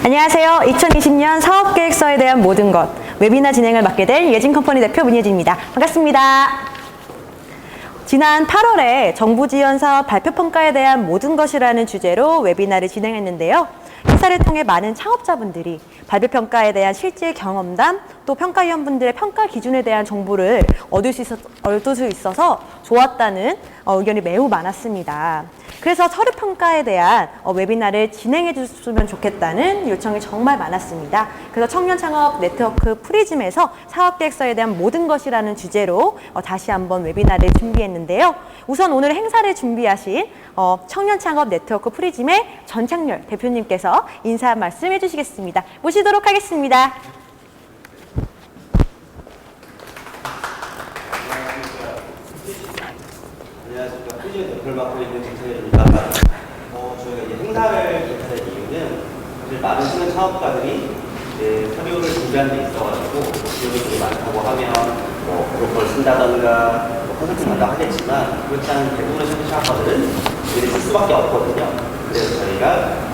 안녕하세요. 2020년 사업계획서에 대한 모든 것 웨비나 진행을 맡게 될 예진컴퍼니 대표 문예진입니다. 반갑습니다. 지난 8월에 정부지원사업 발표평가에 대한 모든 것이라는 주제로 웨비나를 진행했는데요. 행사를 통해 많은 창업자분들이 발표평가에 대한 실제 경험담, 또 평가위원분들의 평가 기준에 대한 정보를 얻을 수 있어서 좋았다는 의견이 매우 많았습니다. 그래서 서류평가에 대한 웨비나를 진행해 줬으면 좋겠다는 요청이 정말 많았습니다. 그래서 청년창업 네트워크 프리즘에서 사업계획서에 대한 모든 것이라는 주제로 다시 한번 웨비나를 준비했는데요. 우선 오늘 행사를 준비하신 청년창업 네트워크 프리즘의 전창렬 대표님께서 인사 말씀해 주시겠습니다. 모시도록 하겠습니다. 안녕하십니까. 프리즘 대표를 맡고 있는 전창렬입니다. 저희가 이제 행사를 개최한 이유는 사실 많은 신흥 창업가들이 서류를 준비하는 데 있어가지고 비용이 되게 많다고 하면 브로커를 쓴다던가 컨설팅 한다고 하겠지만 그렇지 않은 대부분의 신흥 창업가들은 일을 쓸 수밖에 없거든요. 그래서 저희가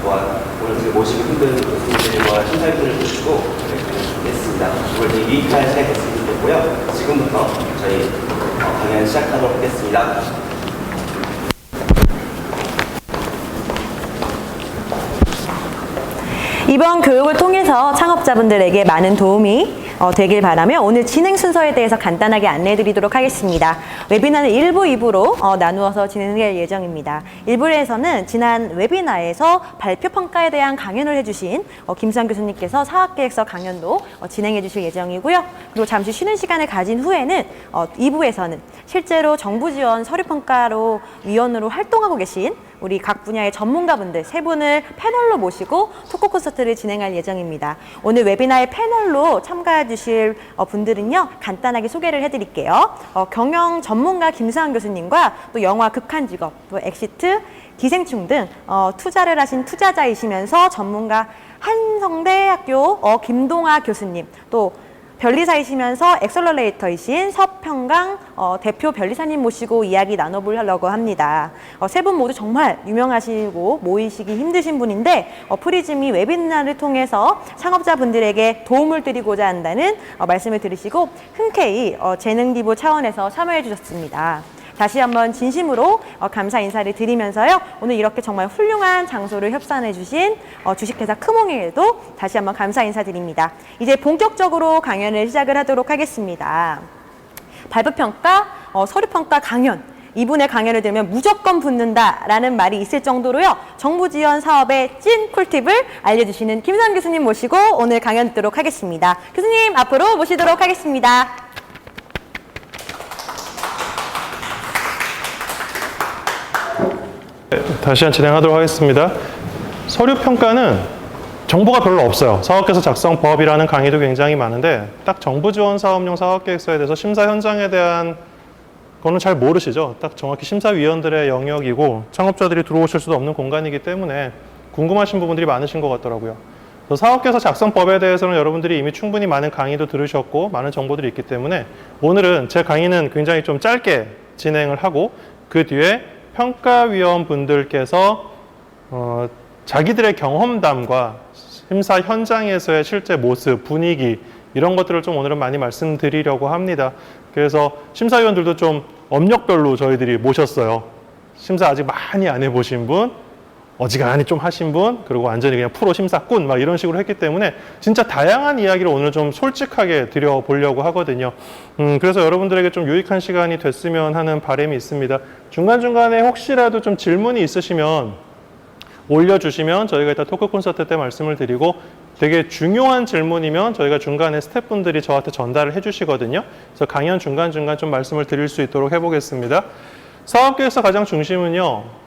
또한 오늘 모시고 힘든 교수님들과 심사위원들을 모시고 준비했습니다. 이걸 되게 유익한 시간이 됐으면 좋겠고요. 지금부터 저희 강연 시작하도록 하겠습니다. 이번 교육을 통해서 창업자분들에게 많은 도움이 되길 바라며 오늘 진행 순서에 대해서 간단하게 안내해 드리도록 하겠습니다. 웨비나는 1부, 2부로 나누어서 진행될 예정입니다. 1부에서는 지난 웨비나에서 발표평가에 대한 강연을 해주신 김수환 교수님께서 사업계획서 강연도 진행해 주실 예정이고요. 그리고 잠시 쉬는 시간을 가진 후에는 2부에서는 실제로 정부지원 서류평가로 위원으로 활동하고 계신 우리 각 분야의 전문가분들 세 분을 패널로 모시고 토크 콘서트를 진행할 예정입니다. 오늘 웨비나의 패널로 참가해 주실 분들은요, 간단하게 소개를 해드릴게요. 경영 전문가 김수환 교수님과 또 영화 극한직업, 또 엑시트, 기생충 등 투자를 하신 투자자이시면서 전문가 한성대학교 김동아 교수님, 또 변리사이시면서 엑셀러레이터이신 서평강 대표 변리사님 모시고 이야기 나눠보려고 합니다. 세 분 모두 정말 유명하시고 모이시기 힘드신 분인데 프리즘이 웨비나를 통해서 창업자분들에게 도움을 드리고자 한다는 말씀을 들으시고 흔쾌히 재능기부 차원에서 참여해 주셨습니다. 다시 한번 진심으로 감사 인사를 드리면서요. 오늘 이렇게 정말 훌륭한 장소를 협찬해 주신 주식회사 크몽에도 다시 한번 감사 인사드립니다. 이제 본격적으로 강연을 시작을 하도록 하겠습니다. 발표평가, 서류평가 강연. 이분의 강연을 들으면 무조건 붙는다라는 말이 있을 정도로요. 정부 지원 사업의 찐 꿀팁을 알려주시는 김수환 교수님 모시고 오늘 강연 듣도록 하겠습니다. 교수님 앞으로 모시도록 하겠습니다. 다시 진행하도록 하겠습니다. 서류평가는 정보가 별로 없어요. 사업계획서 작성 법이라는 강의도 굉장히 많은데 딱 정부지원 사업용 사업계획서에 대해서 심사 현장에 대한 거는 잘 모르시죠. 딱 정확히 심사위원들의 영역이고 창업자들이 들어오실 수도 없는 공간이기 때문에 궁금하신 부분들이 많으신 것 같더라고요. 사업계획서 작성법에 대해서는 여러분들이 이미 충분히 많은 강의도 들으셨고 많은 정보들이 있기 때문에 오늘은 제 강의는 굉장히 좀 짧게 진행을 하고 그 뒤에 평가위원분들께서 자기들의 경험담과 심사 현장에서의 실제 모습, 분위기 이런 것들을 좀 오늘은 많이 말씀드리려고 합니다. 그래서 심사위원들도 좀 업력별로 저희들이 모셨어요. 심사 아직 많이 안 해보신 분, 어지간히 좀 하신 분, 그리고 완전히 그냥 프로 심사꾼 막 이런 식으로 했기 때문에 진짜 다양한 이야기를 오늘 좀 솔직하게 드려보려고 하거든요. 그래서 여러분들에게 좀 유익한 시간이 됐으면 하는 바람이 있습니다. 중간중간에 혹시라도 좀 질문이 있으시면 올려주시면 저희가 이따 토크 콘서트 때 말씀을 드리고 되게 중요한 질문이면 저희가 중간에 스태프분들이 저한테 전달을 해주시거든요. 그래서 강연 중간중간 좀 말씀을 드릴 수 있도록 해보겠습니다. 사업계획서 가장 중심은요.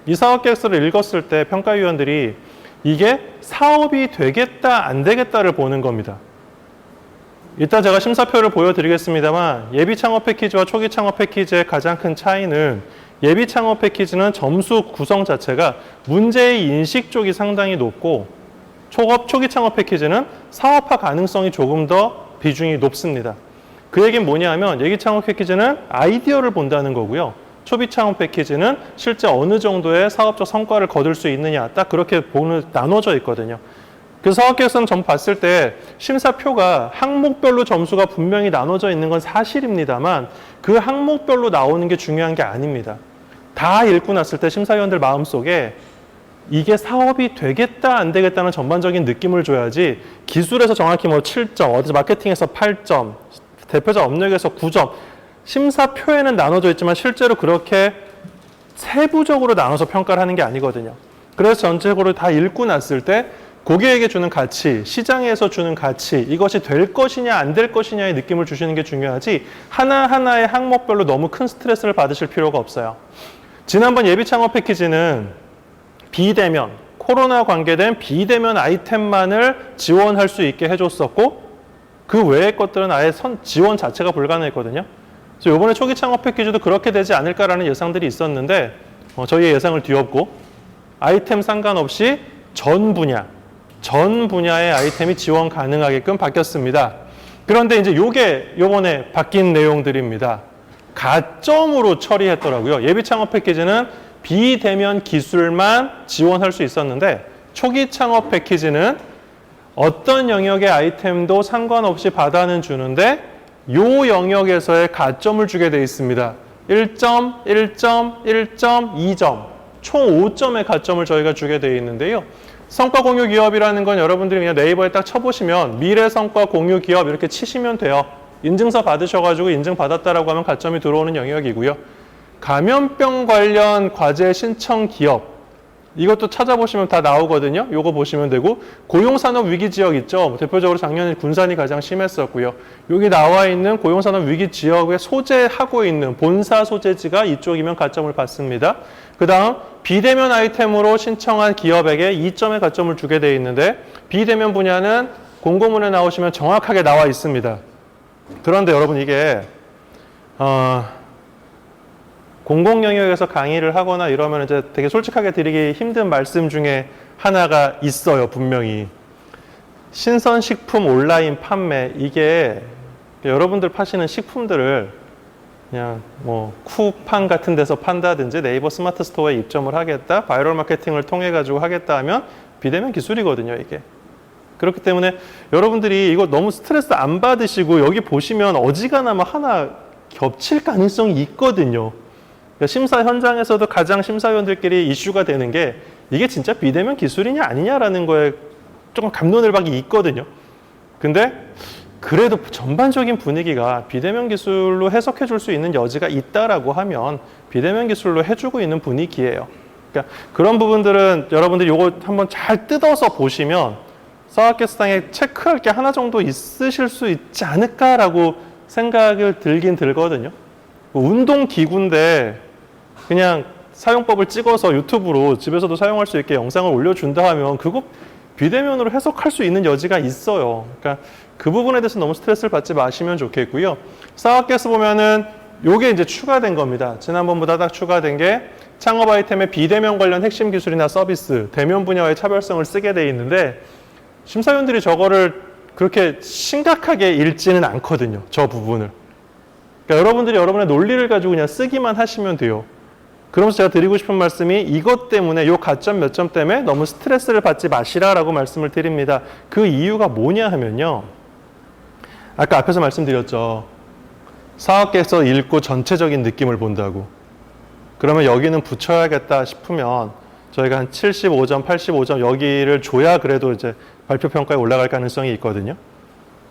이 사업계획서를 읽었을 때 평가위원들이 이게 사업이 되겠다 안 되겠다를 보는 겁니다. 이따 제가 심사표를 보여드리겠습니다만 예비 창업 패키지와 초기 창업 패키지의 가장 큰 차이는 예비 창업 패키지는 점수 구성 자체가 문제의 인식 쪽이 상당히 높고 초기 창업 패키지는 사업화 가능성이 조금 더 비중이 높습니다. 그 얘기는 뭐냐 하면 예비 창업 패키지는 아이디어를 본다는 거고요. 초기 창업 패키지는 실제 어느 정도의 사업적 성과를 거둘 수 있느냐, 딱 그렇게 나눠져 있거든요. 그래서 사업계획서는 전부 봤을 때 심사표가 항목별로 점수가 분명히 나눠져 있는 건 사실입니다만 그 항목별로 나오는 게 중요한 게 아닙니다. 다 읽고 났을 때 심사위원들 마음속에 이게 사업이 되겠다 안 되겠다는 전반적인 느낌을 줘야지 기술에서 정확히 뭐 7점, 어디 마케팅에서 8점, 대표자 업력에서 9점 심사표에는 나눠져 있지만 실제로 그렇게 세부적으로 나눠서 평가를 하는 게 아니거든요. 그래서 전체적으로 다 읽고 났을 때 고객에게 주는 가치, 시장에서 주는 가치, 이것이 될 것이냐 안 될 것이냐의 느낌을 주시는 게 중요하지 하나하나의 항목별로 너무 큰 스트레스를 받으실 필요가 없어요. 지난번 예비 창업 패키지는 비대면, 코로나 관계된 비대면 아이템만을 지원할 수 있게 해줬었고 그 외의 것들은 아예 지원 자체가 불가능했거든요. 그래서 이번에 초기 창업 패키지도 그렇게 되지 않을까라는 예상들이 있었는데 저희의 예상을 뒤엎고 아이템 상관없이 전 분야의 아이템이 지원 가능하게끔 바뀌었습니다. 그런데 이제 요게 요번에 바뀐 내용들입니다. 가점으로 처리했더라고요. 예비 창업 패키지는 비대면 기술만 지원할 수 있었는데 초기 창업 패키지는 어떤 영역의 아이템도 상관없이 받아는 주는데 요 영역에서의 가점을 주게 돼 있습니다. 1점, 1점, 1점, 2점 총 5점의 가점을 저희가 주게 돼 있는데요. 성과 공유 기업이라는 건 여러분들이 그냥 네이버에 딱 쳐보시면 미래 성과 공유 기업 이렇게 치시면 돼요. 인증서 받으셔가지고 인증받았다라고 하면 가점이 들어오는 영역이고요. 감염병 관련 과제 신청 기업 이것도 찾아보시면 다 나오거든요. 요거 보시면 되고 고용산업 위기 지역 있죠. 대표적으로 작년에 군산이 가장 심했었고요. 여기 나와 있는 고용산업 위기 지역에 소재하고 있는 본사 소재지가 이쪽이면 가점을 받습니다. 그 다음 비대면 아이템으로 신청한 기업에게 2점의 가점을 주게 되어 있는데 비대면 분야는 공고문에 나오시면 정확하게 나와 있습니다. 그런데 여러분 이게 공공 영역에서 강의를 하거나 이러면 이제 되게 솔직하게 드리기 힘든 말씀 중에 하나가 있어요, 분명히. 신선식품 온라인 판매, 이게 여러분들 파시는 식품들을 그냥 뭐 쿠팡 같은 데서 판다든지 네이버 스마트 스토어에 입점을 하겠다, 바이럴 마케팅을 통해 가지고 하겠다 하면 비대면 기술이거든요, 이게. 그렇기 때문에 여러분들이 이거 너무 스트레스 안 받으시고 여기 보시면 어지간하면 하나 겹칠 가능성이 있거든요. 심사 현장에서도 가장 심사위원들끼리 이슈가 되는 게 이게 진짜 비대면 기술이냐 아니냐라는 거에 조금 갑론을박이 있거든요. 근데 그래도 전반적인 분위기가 비대면 기술로 해석해 줄 수 있는 여지가 있다라고 하면 비대면 기술로 해주고 있는 분위기예요. 그러니까 그런 부분들은 여러분들이 이거 한번 잘 뜯어서 보시면 사업계획서상에 체크할 게 하나 정도 있으실 수 있지 않을까라고 생각을 들긴 들거든요. 운동기구인데 그냥 사용법을 찍어서 유튜브로 집에서도 사용할 수 있게 영상을 올려준다 하면 그거 비대면으로 해석할 수 있는 여지가 있어요. 그러니까 그 부분에 대해서 너무 스트레스를 받지 마시면 좋겠고요. 사업계획서 보면은 요게 이제 추가된 겁니다. 지난번보다 딱 추가된 게 창업 아이템의 비대면 관련 핵심 기술이나 서비스, 대면 분야의 차별성을 쓰게 돼 있는데 심사위원들이 저거를 그렇게 심각하게 읽지는 않거든요. 저 부분을. 그러니까 여러분들이 여러분의 논리를 가지고 그냥 쓰기만 하시면 돼요. 그러면서 제가 드리고 싶은 말씀이 이것 때문에 요 가점 몇 점 때문에 너무 스트레스를 받지 마시라라고 말씀을 드립니다. 그 이유가 뭐냐 하면요. 아까 앞에서 말씀드렸죠. 사업계획서 읽고 전체적인 느낌을 본다고. 그러면 여기는 붙여야겠다 싶으면 저희가 한 75점, 85점 여기를 줘야 그래도 이제 발표 평가에 올라갈 가능성이 있거든요.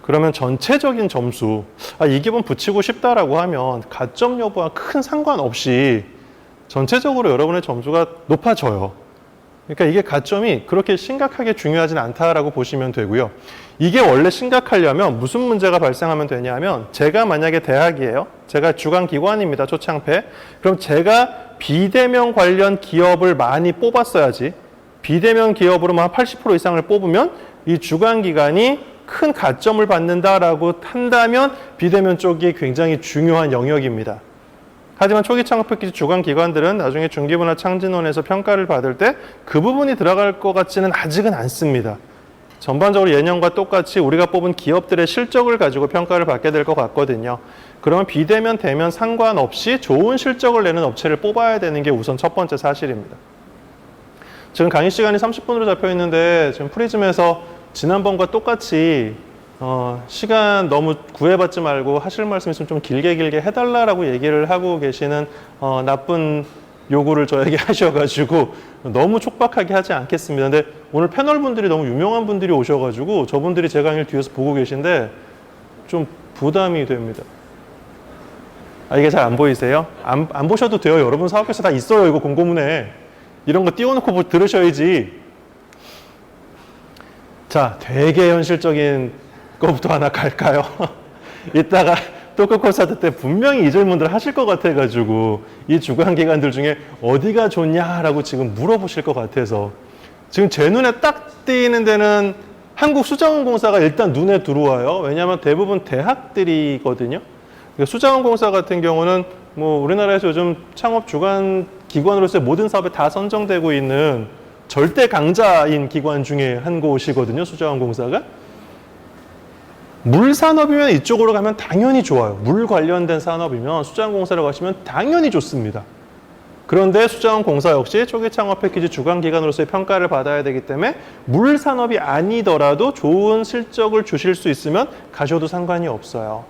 그러면 전체적인 점수, 이 기분 붙이고 싶다라고 하면 가점 여부와 큰 상관없이 전체적으로 여러분의 점수가 높아져요. 그러니까 이게 가점이 그렇게 심각하게 중요하진 않다라고 보시면 되고요. 이게 원래 심각하려면 무슨 문제가 발생하면 되냐면 제가 만약에 대학이에요. 제가 주관기관입니다. 초창패. 그럼 제가 비대면 관련 기업을 많이 뽑았어야지. 비대면 기업으로만 한 80% 이상을 뽑으면 이 주관기관이 큰 가점을 받는다라고 한다면 비대면 쪽이 굉장히 중요한 영역입니다. 하지만 초기 창업 패키지 주관 기관들은 나중에 중기부나 창진원에서 평가를 받을 때 그 부분이 들어갈 것 같지는 아직은 않습니다. 전반적으로 예년과 똑같이 우리가 뽑은 기업들의 실적을 가지고 평가를 받게 될 것 같거든요. 그러면 비대면, 대면 상관없이 좋은 실적을 내는 업체를 뽑아야 되는 게 우선 첫 번째 사실입니다. 지금 강의 시간이 30분으로 잡혀 있는데 지금 프리즘에서 지난번과 똑같이 시간 너무 구애받지 말고 하실 말씀 있으면 좀 길게 해달라고 얘기를 하고 계시는 나쁜 요구를 저에게 하셔가지고 너무 촉박하게 하지 않겠습니다. 근데 오늘 패널 분들이 너무 유명한 분들이 오셔가지고 저분들이 제 강의를 뒤에서 보고 계신데 좀 부담이 됩니다. 이게 잘 안 보이세요? 안 보셔도 돼요. 여러분 사업교사 다 있어요. 이거 공고문에. 이런 거 띄워놓고 들으셔야지. 자, 되게 현실적인 거부터 하나 갈까요? 이따가 토크 콘서트 때 분명히 이 질문들 하실 것 같아가지고 이 주관기관들 중에 어디가 좋냐라고 지금 물어보실 것 같아서 지금 제 눈에 딱 띄는 데는 한국수자원공사가 일단 눈에 들어와요. 왜냐하면 대부분 대학들이거든요. 수자원공사 같은 경우는 뭐 우리나라에서 요즘 창업 주관 기관으로서의 모든 사업에 다 선정되고 있는 절대 강자인 기관 중에 한 곳이거든요. 수자원공사가. 물 산업이면 이쪽으로 가면 당연히 좋아요. 물 관련된 산업이면 수자원공사로 가시면 당연히 좋습니다. 그런데 수자원공사 역시 초기 창업 패키지 주관 기관으로서의 평가를 받아야 되기 때문에 물 산업이 아니더라도 좋은 실적을 주실 수 있으면 가셔도 상관이 없어요.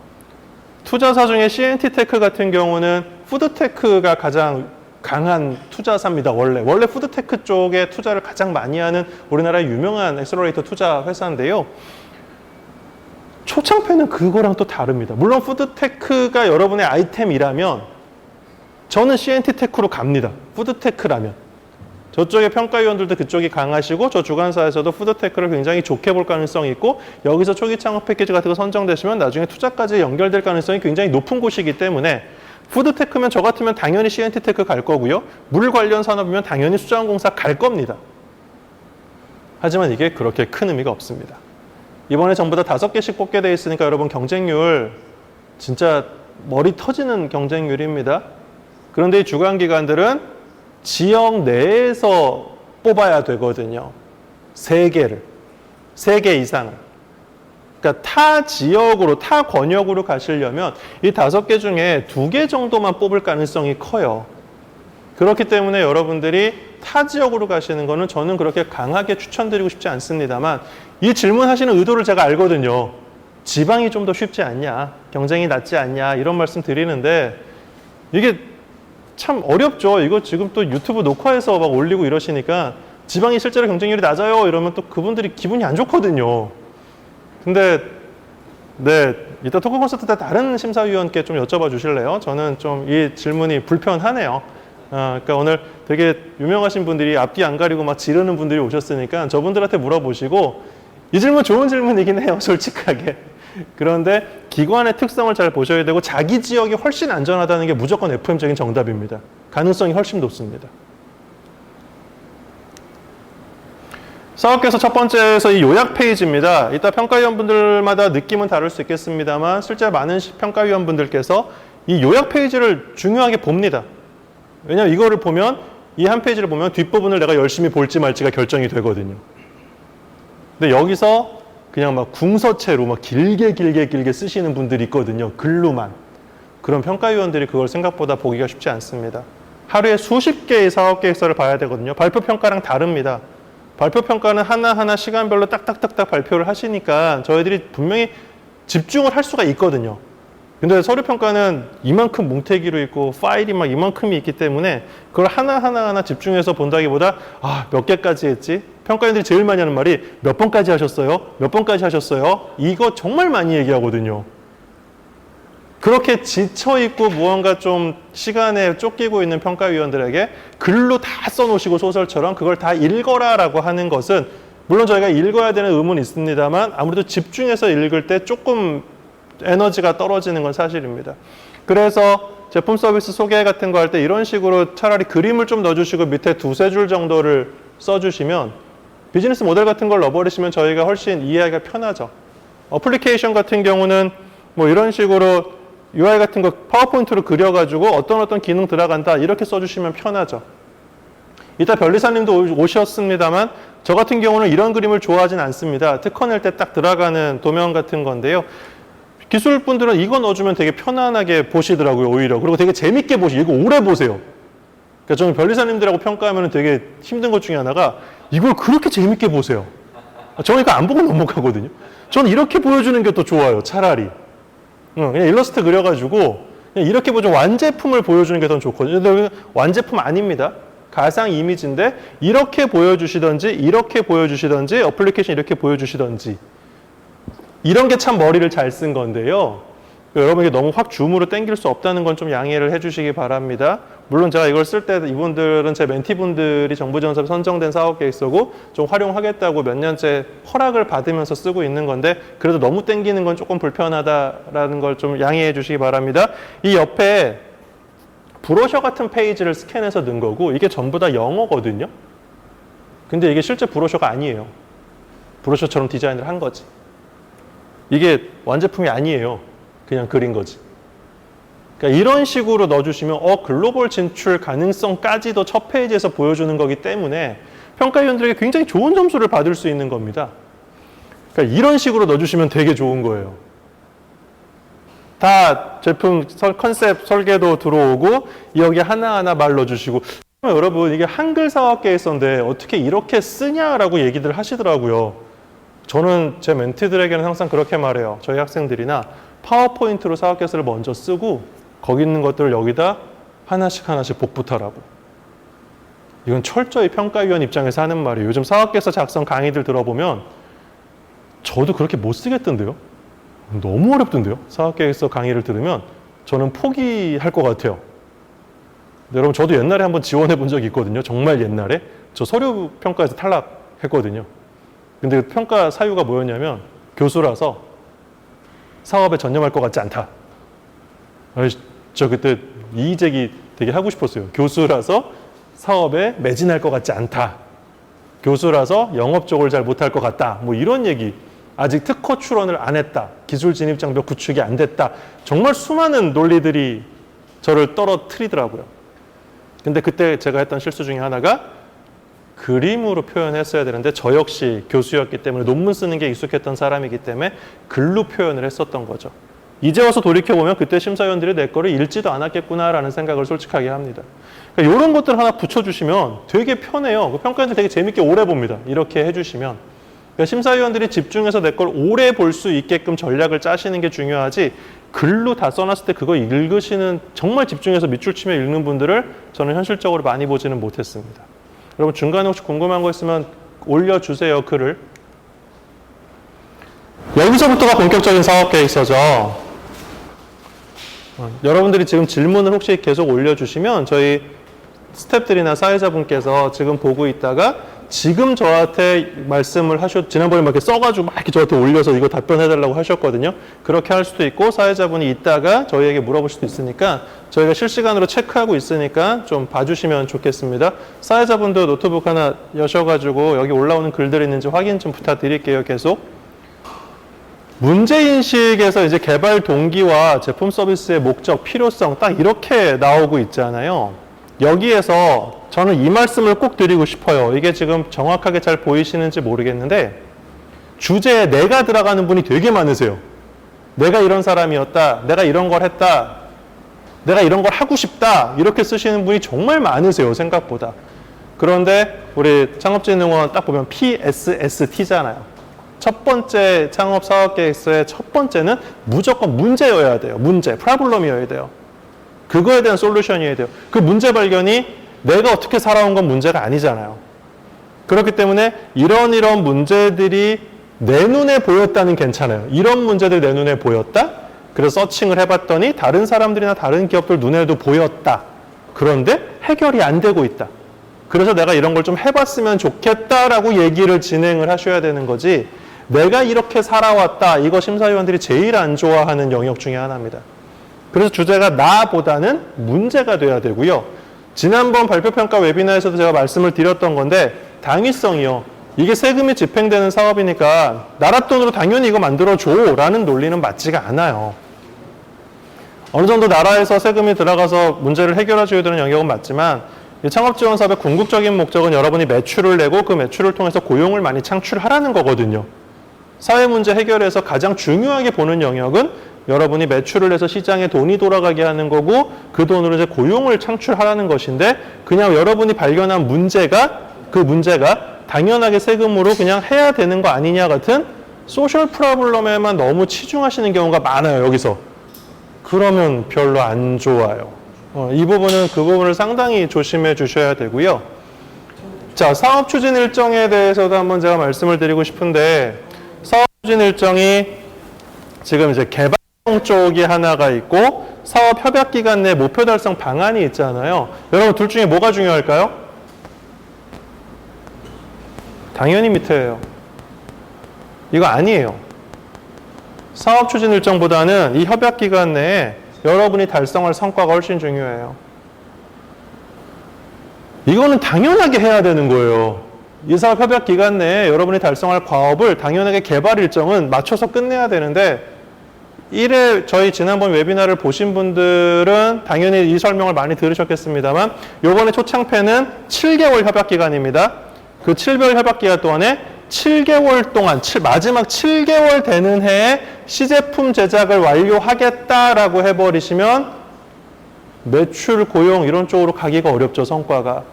투자사 중에 CNT테크 같은 경우는 푸드테크가 가장 강한 투자사입니다. 원래 푸드테크 쪽에 투자를 가장 많이 하는 우리나라의 유명한 엑셀러레이터 투자 회사인데요. 초창패는 그거랑 또 다릅니다. 물론 푸드테크가 여러분의 아이템이라면 저는 CNT테크로 갑니다. 푸드테크라면. 저쪽의 평가위원들도 그쪽이 강하시고 저 주관사에서도 푸드테크를 굉장히 좋게 볼 가능성이 있고 여기서 초기 창업 패키지 같은 거 선정되시면 나중에 투자까지 연결될 가능성이 굉장히 높은 곳이기 때문에 푸드테크면 저 같으면 당연히 CNT테크 갈 거고요. 물 관련 산업이면 당연히 수자원공사 갈 겁니다. 하지만 이게 그렇게 큰 의미가 없습니다. 이번에 전부 다 5개씩 뽑게 돼 있으니까 여러분 경쟁률 진짜 머리 터지는 경쟁률입니다. 그런데 이 주관기관들은 지역 내에서 뽑아야 되거든요. 3개 이상을. 그러니까 타 지역으로, 타 권역으로 가시려면 이 5개 중에 2개 정도만 뽑을 가능성이 커요. 그렇기 때문에 여러분들이 타 지역으로 가시는 거는 저는 그렇게 강하게 추천드리고 싶지 않습니다만 이 질문하시는 의도를 제가 알거든요. 지방이 좀 더 쉽지 않냐, 경쟁이 낮지 않냐 이런 말씀 드리는데 이게 참 어렵죠. 이거 지금 또 유튜브 녹화해서 막 올리고 이러시니까 지방이 실제로 경쟁률이 낮아요 이러면 또 그분들이 기분이 안 좋거든요. 근데 네, 이따 토크 콘서트 때 다른 심사위원께 좀 여쭤봐 주실래요? 저는 좀 이 질문이 불편하네요. 그러니까 오늘 되게 유명하신 분들이 앞뒤 안 가리고 막 지르는 분들이 오셨으니까 저분들한테 물어보시고 이 질문 좋은 질문이긴 해요. 솔직하게. 그런데 기관의 특성을 잘 보셔야 되고 자기 지역이 훨씬 안전하다는 게 무조건 FM적인 정답입니다. 가능성이 훨씬 높습니다. 사업계에서 첫 번째에서 이 요약 페이지입니다. 이따 평가위원분들마다 느낌은 다를 수 있겠습니다만 실제 많은 평가위원분들께서 이 요약 페이지를 중요하게 봅니다. 왜냐하면 이거를 보면 이 한 페이지를 보면 뒷부분을 내가 열심히 볼지 말지가 결정이 되거든요. 근데 여기서 그냥 막 궁서체로 막 길게 쓰시는 분들이 있거든요. 글로만. 그런 평가위원들이 그걸 생각보다 보기가 쉽지 않습니다. 하루에 수십 개의 사업 계획서를 봐야 되거든요. 발표 평가랑 다릅니다. 발표 평가는 하나하나 시간별로 딱딱딱딱 발표를 하시니까 저희들이 분명히 집중을 할 수가 있거든요. 근데 서류 평가는 이만큼 뭉태기로 있고 파일이 막 이만큼이 있기 때문에 그걸 하나하나 집중해서 본다기보다 몇 개까지 했지? 평가인들이 제일 많이 하는 말이 몇 번까지 하셨어요? 몇 번까지 하셨어요? 이거 정말 많이 얘기하거든요. 그렇게 지쳐있고 무언가 좀 시간에 쫓기고 있는 평가위원들에게 글로 다 써놓으시고 소설처럼 그걸 다 읽어라라고 하는 것은 물론 저희가 읽어야 되는 의무는 있습니다만 아무래도 집중해서 읽을 때 조금 에너지가 떨어지는 건 사실입니다. 그래서 제품 서비스 소개 같은 거 할 때 이런 식으로 차라리 그림을 좀 넣어주시고 밑에 2-3줄 정도를 써주시면 비즈니스 모델 같은 걸 넣어버리시면 저희가 훨씬 이해하기가 편하죠. 어플리케이션 같은 경우는 뭐 이런 식으로 UI 같은 거 파워포인트로 그려가지고 어떤 기능 들어간다 이렇게 써주시면 편하죠. 이따 변리사님도 오셨습니다만 저 같은 경우는 이런 그림을 좋아하진 않습니다. 특허 낼 때 딱 들어가는 도면 같은 건데요. 기술분들은 이거 넣어주면 되게 편안하게 보시더라고요, 오히려. 그리고 되게 재밌게 보시고, 이거 오래 보세요. 그러니까 저는 변리사님들하고 평가하면 되게 힘든 것 중에 하나가 이걸 그렇게 재밌게 보세요. 저는 이거 안 보고 넘어가거든요. 저는 이렇게 보여주는 게 더 좋아요, 차라리. 그냥 일러스트 그려가지고 그냥 이렇게 보죠. 완제품을 보여주는 게 더 좋거든요. 근데 완제품 아닙니다. 가상 이미지인데 이렇게 보여주시던지 이렇게 보여주시던지 어플리케이션 이렇게 보여주시던지 이런 게 참 머리를 잘 쓴 건데요. 여러분에게 너무 확 줌으로 당길 수 없다는 건 좀 양해를 해주시기 바랍니다. 물론 제가 이걸 쓸 때 이분들은 제 멘티분들이 정부지원사업에 선정된 사업 계획서고 좀 활용하겠다고 몇 년째 허락을 받으면서 쓰고 있는 건데 그래도 너무 당기는 건 조금 불편하다라는 걸 좀 양해해 주시기 바랍니다. 이 옆에 브로셔 같은 페이지를 스캔해서 넣은 거고 이게 전부 다 영어거든요. 근데 이게 실제 브로셔가 아니에요. 브로셔처럼 디자인을 한 거지. 이게 완제품이 아니에요. 그냥 그린 거지. 그러니까 이런 식으로 넣어주시면 글로벌 진출 가능성까지도 첫 페이지에서 보여주는 거기 때문에 평가위원들에게 굉장히 좋은 점수를 받을 수 있는 겁니다. 그러니까 이런 식으로 넣어주시면 되게 좋은 거예요. 다 제품 컨셉 설계도 들어오고 여기 하나하나 말 넣어주시고 여러분 이게 한글 사업 계획서인데 어떻게 이렇게 쓰냐라고 얘기들 하시더라고요. 저는 제 멘티들에게는 항상 그렇게 말해요. 저희 학생들이나 파워포인트로 사업 계획서를 먼저 쓰고 거기 있는 것들을 여기다 하나씩 복붙하라고. 이건 철저히 평가위원 입장에서 하는 말이에요. 요즘 사업 계획서 작성 강의들 들어보면 저도 그렇게 못 쓰겠던데요. 너무 어렵던데요. 사업 계획서 강의를 들으면 저는 포기할 것 같아요. 여러분 저도 옛날에 한번 지원해 본 적이 있거든요. 정말 옛날에. 저 서류 평가에서 탈락했거든요. 근데 평가 사유가 뭐였냐면 교수라서 사업에 전념할 것 같지 않다. 저 그때 이의제기 되게 하고 싶었어요. 교수라서 사업에 매진할 것 같지 않다. 교수라서 영업 쪽을 잘 못할 것 같다. 뭐 이런 얘기. 아직 특허 출원을 안 했다. 기술 진입 장벽 구축이 안 됐다. 정말 수많은 논리들이 저를 떨어뜨리더라고요. 근데 그때 제가 했던 실수 중에 하나가 그림으로 표현했어야 되는데 저 역시 교수였기 때문에 논문 쓰는 게 익숙했던 사람이기 때문에 글로 표현을 했었던 거죠. 이제 와서 돌이켜보면 그때 심사위원들이 내 거를 읽지도 않았겠구나라는 생각을 솔직하게 합니다. 그러니까 이런 것들 하나 붙여주시면 되게 편해요. 그 평가인들 되게 재밌게 오래 봅니다. 이렇게 해주시면. 그러니까 심사위원들이 집중해서 내 걸 오래 볼 수 있게끔 전략을 짜시는 게 중요하지 글로 다 써놨을 때 그거 읽으시는 정말 집중해서 밑줄 치며 읽는 분들을 저는 현실적으로 많이 보지는 못했습니다. 여러분 중간에 혹시 궁금한 거 있으면 올려주세요. 글을. 여기서부터가 본격적인 사업계획서죠. 여러분들이 지금 질문을 혹시 계속 올려주시면 저희 스태프들이나 사회자분께서 지금 보고 있다가 지금 저한테 말씀을 지난번에 막 이렇게 써가지고 막 이렇게 저한테 올려서 이거 답변해달라고 하셨거든요. 그렇게 할 수도 있고 사회자분이 있다가 저희에게 물어볼 수도 있으니까 저희가 실시간으로 체크하고 있으니까 좀 봐주시면 좋겠습니다. 사회자분도 노트북 하나 여셔가지고 여기 올라오는 글들이 있는지 확인 좀 부탁드릴게요. 계속. 문제인식에서 이제 개발 동기와 제품 서비스의 목적, 필요성 딱 이렇게 나오고 있잖아요. 여기에서 저는 이 말씀을 꼭 드리고 싶어요. 이게 지금 정확하게 잘 보이시는지 모르겠는데 주제에 내가 들어가는 분이 되게 많으세요. 내가 이런 사람이었다. 내가 이런 걸 했다. 내가 이런 걸 하고 싶다. 이렇게 쓰시는 분이 정말 많으세요. 생각보다. 그런데 우리 창업진흥원 딱 보면 PSST잖아요. 첫 번째 창업사업계획서의 첫 번째는 무조건 문제여야 돼요. 문제, 프로블럼이어야 돼요. 그거에 대한 솔루션이어야 돼요. 그 문제 발견이 내가 어떻게 살아온 건 문제가 아니잖아요. 그렇기 때문에 이런 문제들이 내 눈에 보였다는 괜찮아요. 이런 문제들이 내 눈에 보였다? 그래서 서칭을 해봤더니 다른 사람들이나 다른 기업들 눈에도 보였다. 그런데 해결이 안 되고 있다. 그래서 내가 이런 걸 좀 해봤으면 좋겠다라고 얘기를 진행을 하셔야 되는 거지 내가 이렇게 살아왔다. 이거 심사위원들이 제일 안 좋아하는 영역 중에 하나입니다. 그래서 주제가 나보다는 문제가 돼야 되고요. 지난번 발표평가 웨비나에서도 제가 말씀을 드렸던 건데 당위성이요. 이게 세금이 집행되는 사업이니까 나라 돈으로 당연히 이거 만들어줘 라는 논리는 맞지가 않아요. 어느 정도 나라에서 세금이 들어가서 문제를 해결해줘야 되는 영역은 맞지만 이 창업지원 사업의 궁극적인 목적은 여러분이 매출을 내고 그 매출을 통해서 고용을 많이 창출하라는 거거든요. 사회 문제 해결에서 가장 중요하게 보는 영역은 여러분이 매출을 내서 시장에 돈이 돌아가게 하는 거고 그 돈으로 이제 고용을 창출하라는 것인데 그냥 여러분이 발견한 문제가 그 문제가 당연하게 세금으로 그냥 해야 되는 거 아니냐 같은 소셜 프로블럼에만 너무 치중하시는 경우가 많아요, 여기서. 그러면 별로 안 좋아요. 이 부분은 그 부분을 상당히 조심해 주셔야 되고요. 자, 사업 추진 일정에 대해서도 한번 제가 말씀을 드리고 싶은데 사업 추진 일정이 지금 이제 개발 쪽이 하나가 있고 사업 협약 기간 내 목표 달성 방안이 있잖아요. 여러분 둘 중에 뭐가 중요할까요? 당연히 밑에예요. 이거 아니에요. 사업 추진 일정보다는 이 협약 기간 내에 여러분이 달성할 성과가 훨씬 중요해요. 이거는 당연하게 해야 되는 거예요. 이 사업 협약 기간 내에 여러분이 달성할 과업을 당연하게 개발 일정은 맞춰서 끝내야 되는데 1회 저희 지난번 웨비나를 보신 분들은 당연히 이 설명을 많이 들으셨겠습니다만 요번에 초창패는 7개월 협약 기간입니다. 그 7개월 협약 기간 동안에 7개월 동안 마지막 7개월 되는 해에 시제품 제작을 완료하겠다라고 해버리시면 매출, 고용 이런 쪽으로 가기가 어렵죠, 성과가.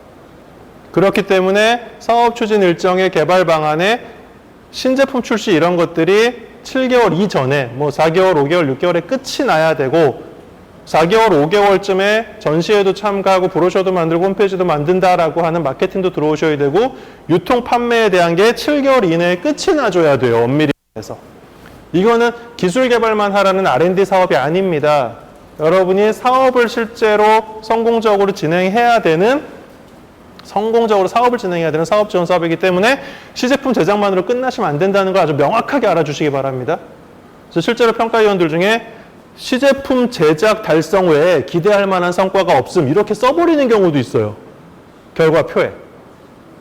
그렇기 때문에 사업 추진 일정의 개발 방안에 신제품 출시 이런 것들이 7개월 이전에 뭐 4개월, 5개월, 6개월에 끝이 나야 되고 4개월, 5개월쯤에 전시회도 참가하고 브로셔도 만들고 홈페이지도 만든다라고 하는 마케팅도 들어오셔야 되고 유통 판매에 대한 게 7개월 이내에 끝이 나줘야 돼요. 엄밀히 해서. 이거는 기술 개발만 하라는 R&D 사업이 아닙니다. 여러분이 사업을 실제로 성공적으로 진행해야 되는 사업 지원 사업이기 때문에 시제품 제작만으로 끝나시면 안 된다는 걸 아주 명확하게 알아주시기 바랍니다. 그래서 실제로 평가위원들 중에 시제품 제작 달성 외에 기대할 만한 성과가 없음 이렇게 써버리는 경우도 있어요. 결과표에.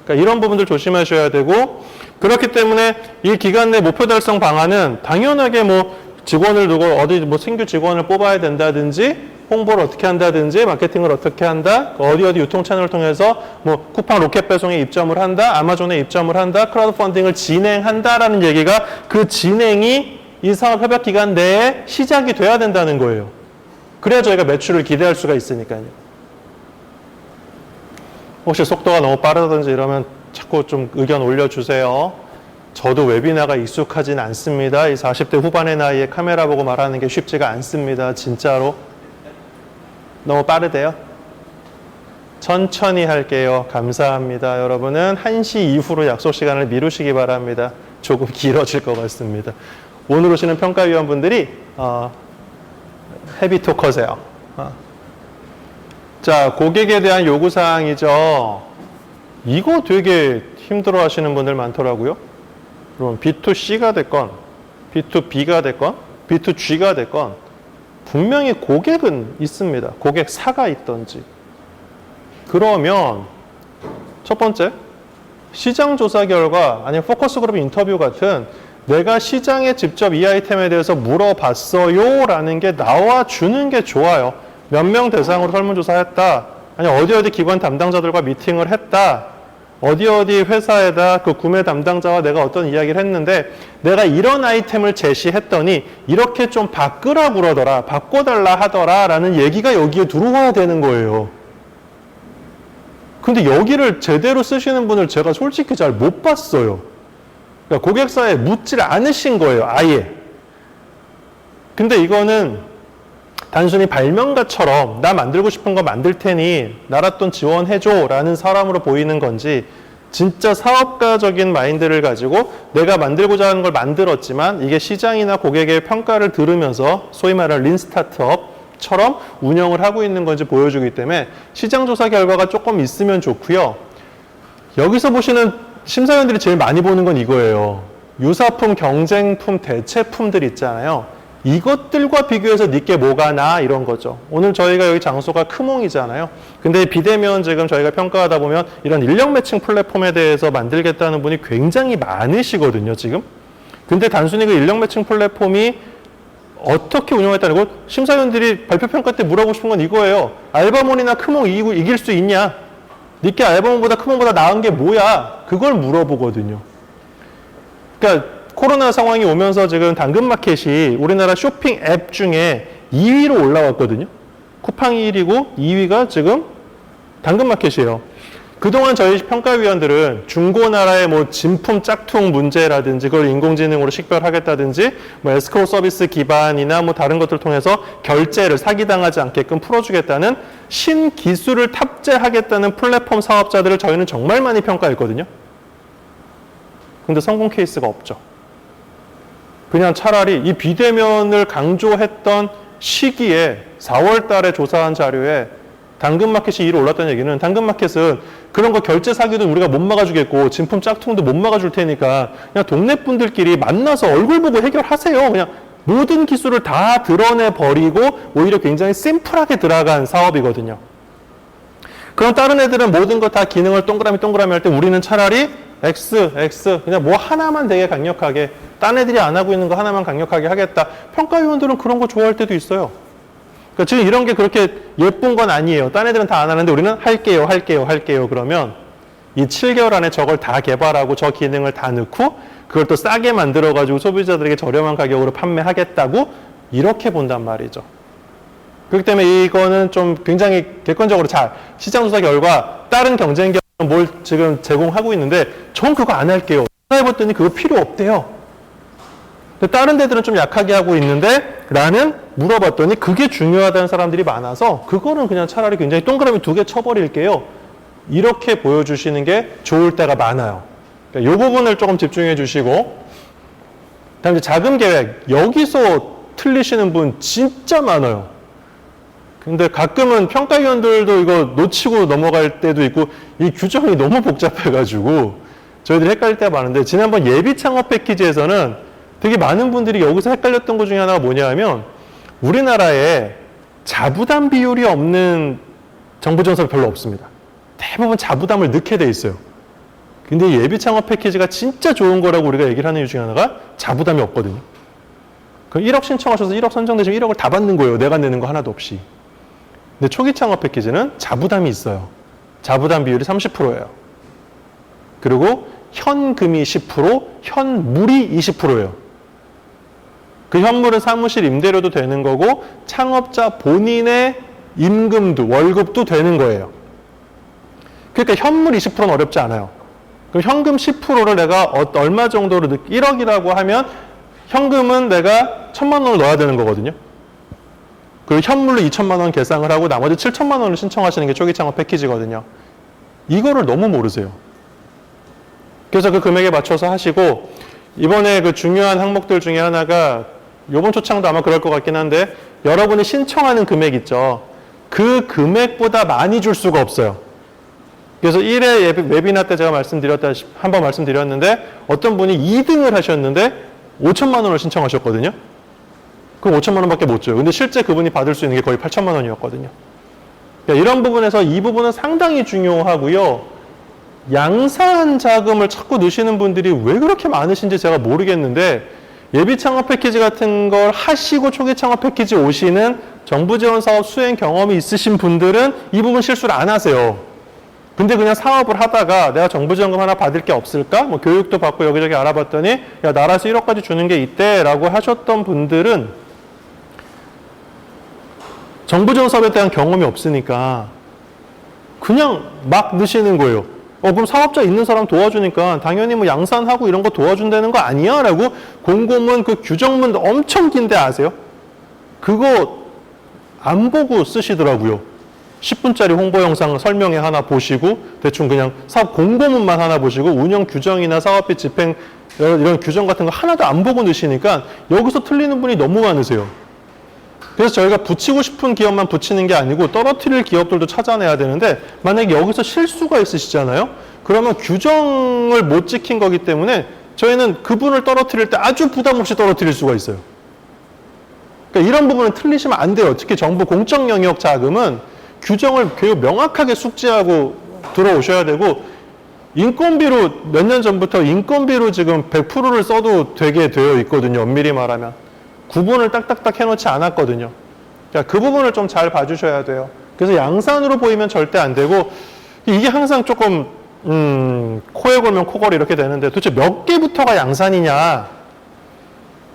그러니까 이런 부분들 조심하셔야 되고 그렇기 때문에 이 기간 내 목표 달성 방안은 당연하게 뭐 직원을 두고 어디 뭐 신규 직원을 뽑아야 된다든지 홍보를 어떻게 한다든지 마케팅을 어떻게 한다 어디 유통 채널을 통해서 뭐 쿠팡 로켓 배송에 입점을 한다 아마존에 입점을 한다 크라우드 펀딩을 진행한다라는 얘기가 그 진행이 이 사업 협약 기간 내에 시작이 돼야 된다는 거예요. 그래야 저희가 매출을 기대할 수가 있으니까요. 혹시 속도가 너무 빠르다든지 이러면 자꾸 좀 의견 올려주세요. 저도 웨비나가 익숙하진 않습니다. 이 40대 후반의 나이에 카메라 보고 말하는 게 쉽지가 않습니다. 진짜로. 너무 빠르대요. 천천히 할게요. 감사합니다. 여러분은 1시 이후로 약속 시간을 미루시기 바랍니다. 조금 길어질 것 같습니다. 오늘 오시는 평가위원분들이 헤비토커세요. 자, 고객에 대한 요구사항이죠. 이거 되게 힘들어 하시는 분들 많더라고요. 그럼 B2C가 됐건 B2B가 됐건 B2G가 됐건 분명히 고객은 있습니다. 고객사가 있던지. 그러면 첫 번째, 시장조사 결과 아니면 포커스그룹 인터뷰 같은 내가 시장에 직접 이 아이템에 대해서 물어봤어요 라는 게 나와주는 게 좋아요. 몇 명 대상으로 설문조사했다. 아니 어디 기관 담당자들과 미팅을 했다. 어디 회사에다 그 구매 담당자와 내가 어떤 이야기를 했는데 내가 이런 아이템을 제시했더니 이렇게 좀 바꾸라 그러더라. 바꿔달라 하더라 라는 얘기가 여기에 들어와야 되는 거예요. 근데 여기를 제대로 쓰시는 분을 제가 솔직히 잘 못 봤어요. 그러니까 고객사에 묻질 않으신 거예요. 아예. 근데 이거는 단순히 발명가처럼 나 만들고 싶은 거 만들 테니 나랏돈 지원해줘 라는 사람으로 보이는 건지 진짜 사업가적인 마인드를 가지고 내가 만들고자 하는 걸 만들었지만 이게 시장이나 고객의 평가를 들으면서 소위 말하는 린 스타트업처럼 운영을 하고 있는 건지 보여주기 때문에 시장조사 결과가 조금 있으면 좋고요. 여기서 보시는 심사위원들이 제일 많이 보는 건 이거예요. 유사품, 경쟁품, 대체품들 있잖아요. 이것들과 비교해서 니께 뭐가 나 이런 거죠. 오늘 저희가 여기 장소가 크몽이잖아요. 근데 비대면 지금 저희가 평가하다 보면 이런 인력 매칭 플랫폼에 대해서 만들겠다는 분이 굉장히 많으시거든요, 지금. 근데 단순히 그 인력 매칭 플랫폼이 어떻게 운영했다는 거 심사위원들이 발표 평가 때 물어보고 싶은 건 이거예요. 알바몬이나 크몽 이길 수 있냐? 니께 알바몬보다 크몬보다 나은 게 뭐야? 그걸 물어보거든요. 그러니까 코로나 상황이 오면서 지금 당근마켓이 우리나라 쇼핑 앱 중에 2위로 올라왔거든요. 쿠팡이 1위고 2위가 지금 당근마켓이에요. 그동안 저희 평가위원들은 중고나라의 뭐 진품 짝퉁 문제라든지 그걸 인공지능으로 식별하겠다든지 뭐 에스크로 서비스 기반이나 뭐 다른 것들을 통해서 결제를 사기당하지 않게끔 풀어주겠다는 신기술을 탑재하겠다는 플랫폼 사업자들을 저희는 정말 많이 평가했거든요. 근데 성공 케이스가 없죠. 그냥 차라리 이 비대면을 강조했던 시기에 4월 달에 조사한 자료에 당근마켓이 1위 올랐다는 얘기는 당근마켓은 그런 거 결제 사기도 우리가 못 막아주겠고 진품 짝퉁도 못 막아줄 테니까 그냥 동네 분들끼리 만나서 얼굴 보고 해결하세요. 그냥 모든 기술을 다 드러내버리고 오히려 굉장히 심플하게 들어간 사업이거든요. 그럼 다른 애들은 모든 거 다 기능을 동그라미 할 때 우리는 차라리 X 그냥 뭐 하나만 되게 강력하게 딴 애들이 안 하고 있는 거 하나만 강력하게 하겠다. 평가위원들은 그런 거 좋아할 때도 있어요. 그러니까 지금 이런 게 그렇게 예쁜 건 아니에요. 딴 애들은 다 안 하는데 우리는 할게요. 그러면 이 7개월 안에 저걸 다 개발하고 저 기능을 다 넣고 그걸 또 싸게 만들어가지고 소비자들에게 저렴한 가격으로 판매하겠다고 이렇게 본단 말이죠. 그렇기 때문에 이거는 좀 굉장히 객관적으로 잘 시장조사 결과 다른 경쟁 기업은 뭘 지금 제공하고 있는데 전 그거 안 할게요. 해봤더니 그거 필요 없대요. 다른 데들은 좀 약하게 하고 있는데 라는 물어봤더니 그게 중요하다는 사람들이 많아서 그거는 그냥 차라리 굉장히 동그라미 2개 쳐버릴게요. 이렇게 보여주시는 게 좋을 때가 많아요. 그러니까 이 부분을 조금 집중해 주시고 다음 이제 자금 계획. 여기서 틀리시는 분 진짜 많아요. 근데 가끔은 평가위원들도 이거 놓치고 넘어갈 때도 있고 이 규정이 너무 복잡해가지고 저희들이 헷갈릴 때가 많은데 지난번 예비 창업 패키지에서는 되게 많은 분들이 여기서 헷갈렸던 것 중에 하나가 뭐냐 하면 우리나라에 자부담 비율이 없는 정부지원사업이 별로 없습니다. 대부분 자부담을 넣게 돼 있어요. 근데 예비 창업 패키지가 진짜 좋은 거라고 우리가 얘기를 하는 이유 중에 하나가 자부담이 없거든요. 그럼 1억 신청하셔서 1억 선정되시면 1억을 다 받는 거예요. 내가 내는 거 하나도 없이. 근데 초기 창업 패키지는 자부담이 있어요. 자부담 비율이 30%예요. 그리고 현금이 10%, 현물이 20%예요. 그 현물은 사무실 임대료도 되는 거고 창업자 본인의 임금도 월급도 되는 거예요. 그러니까 현물 20%는 어렵지 않아요. 그럼 현금 10%를 내가 얼마 정도로 1억이라고 하면 현금은 내가 1,000만 원을 넣어야 되는 거거든요. 그리고 현물로 2천만 원 계상을 하고 나머지 7천만 원을 신청하시는 게 초기 창업 패키지거든요. 이거를 너무 모르세요. 그래서 그 금액에 맞춰서 하시고 이번에 그 중요한 항목들 중에 하나가 이번 초창도 아마 그럴 것 같긴 한데 여러분이 신청하는 금액 있죠. 그 금액보다 많이 줄 수가 없어요. 그래서 1회 웨비나 때 제가 한번 말씀드렸는데 어떤 분이 2등을 하셨는데 5천만 원을 신청하셨거든요. 그럼 5천만 원밖에 못 줘요. 근데 실제 그분이 받을 수 있는 게 거의 8천만 원이었거든요. 그러니까 이런 부분에서 이 부분은 상당히 중요하고요. 양산 자금을 자꾸 넣으시는 분들이 왜 그렇게 많으신지 제가 모르겠는데 예비 창업 패키지 같은 걸 하시고 초기 창업 패키지 오시는 정부 지원 사업 수행 경험이 있으신 분들은 이 부분 실수를 안 하세요. 근데 그냥 사업을 하다가 내가 정부 지원금 하나 받을 게 없을까? 뭐 교육도 받고 여기저기 알아봤더니 야 나라에서 1억까지 주는 게 있대 라고 하셨던 분들은 정부 지원 사업에 대한 경험이 없으니까 그냥 막 넣으시는 거예요. 그럼 사업자 있는 사람 도와주니까 당연히 뭐 양산하고 이런 거 도와준다는 거 아니야? 라고 공고문 그 규정문 엄청 긴데 아세요? 그거 안 보고 쓰시더라고요. 10분짜리 홍보 영상 설명회 하나 보시고 대충 그냥 사업 공고문만 하나 보시고 운영 규정이나 사업비 집행 이런 규정 같은 거 하나도 안 보고 넣으시니까 여기서 틀리는 분이 너무 많으세요. 그래서 저희가 붙이고 싶은 기업만 붙이는 게 아니고 떨어뜨릴 기업들도 찾아내야 되는데 만약에 여기서 실수가 있으시잖아요. 그러면 규정을 못 지킨 거기 때문에 저희는 그분을 떨어뜨릴 때 아주 부담 없이 떨어뜨릴 수가 있어요. 그러니까 이런 부분은 틀리시면 안 돼요. 특히 정부 공적 영역 자금은 규정을 교육 명확하게 숙지하고 들어오셔야 되고 인건비로 몇 년 전부터 인건비로 지금 100%를 써도 되게 되어 있거든요. 엄밀히 말하면. 구분을 딱딱딱 해놓지 않았거든요. 그러니까 그 부분을 좀 잘 봐주셔야 돼요. 그래서 양산으로 보이면 절대 안 되고 이게 항상 조금 코에 걸면 코걸이 이렇게 되는데 도대체 몇 개부터가 양산이냐?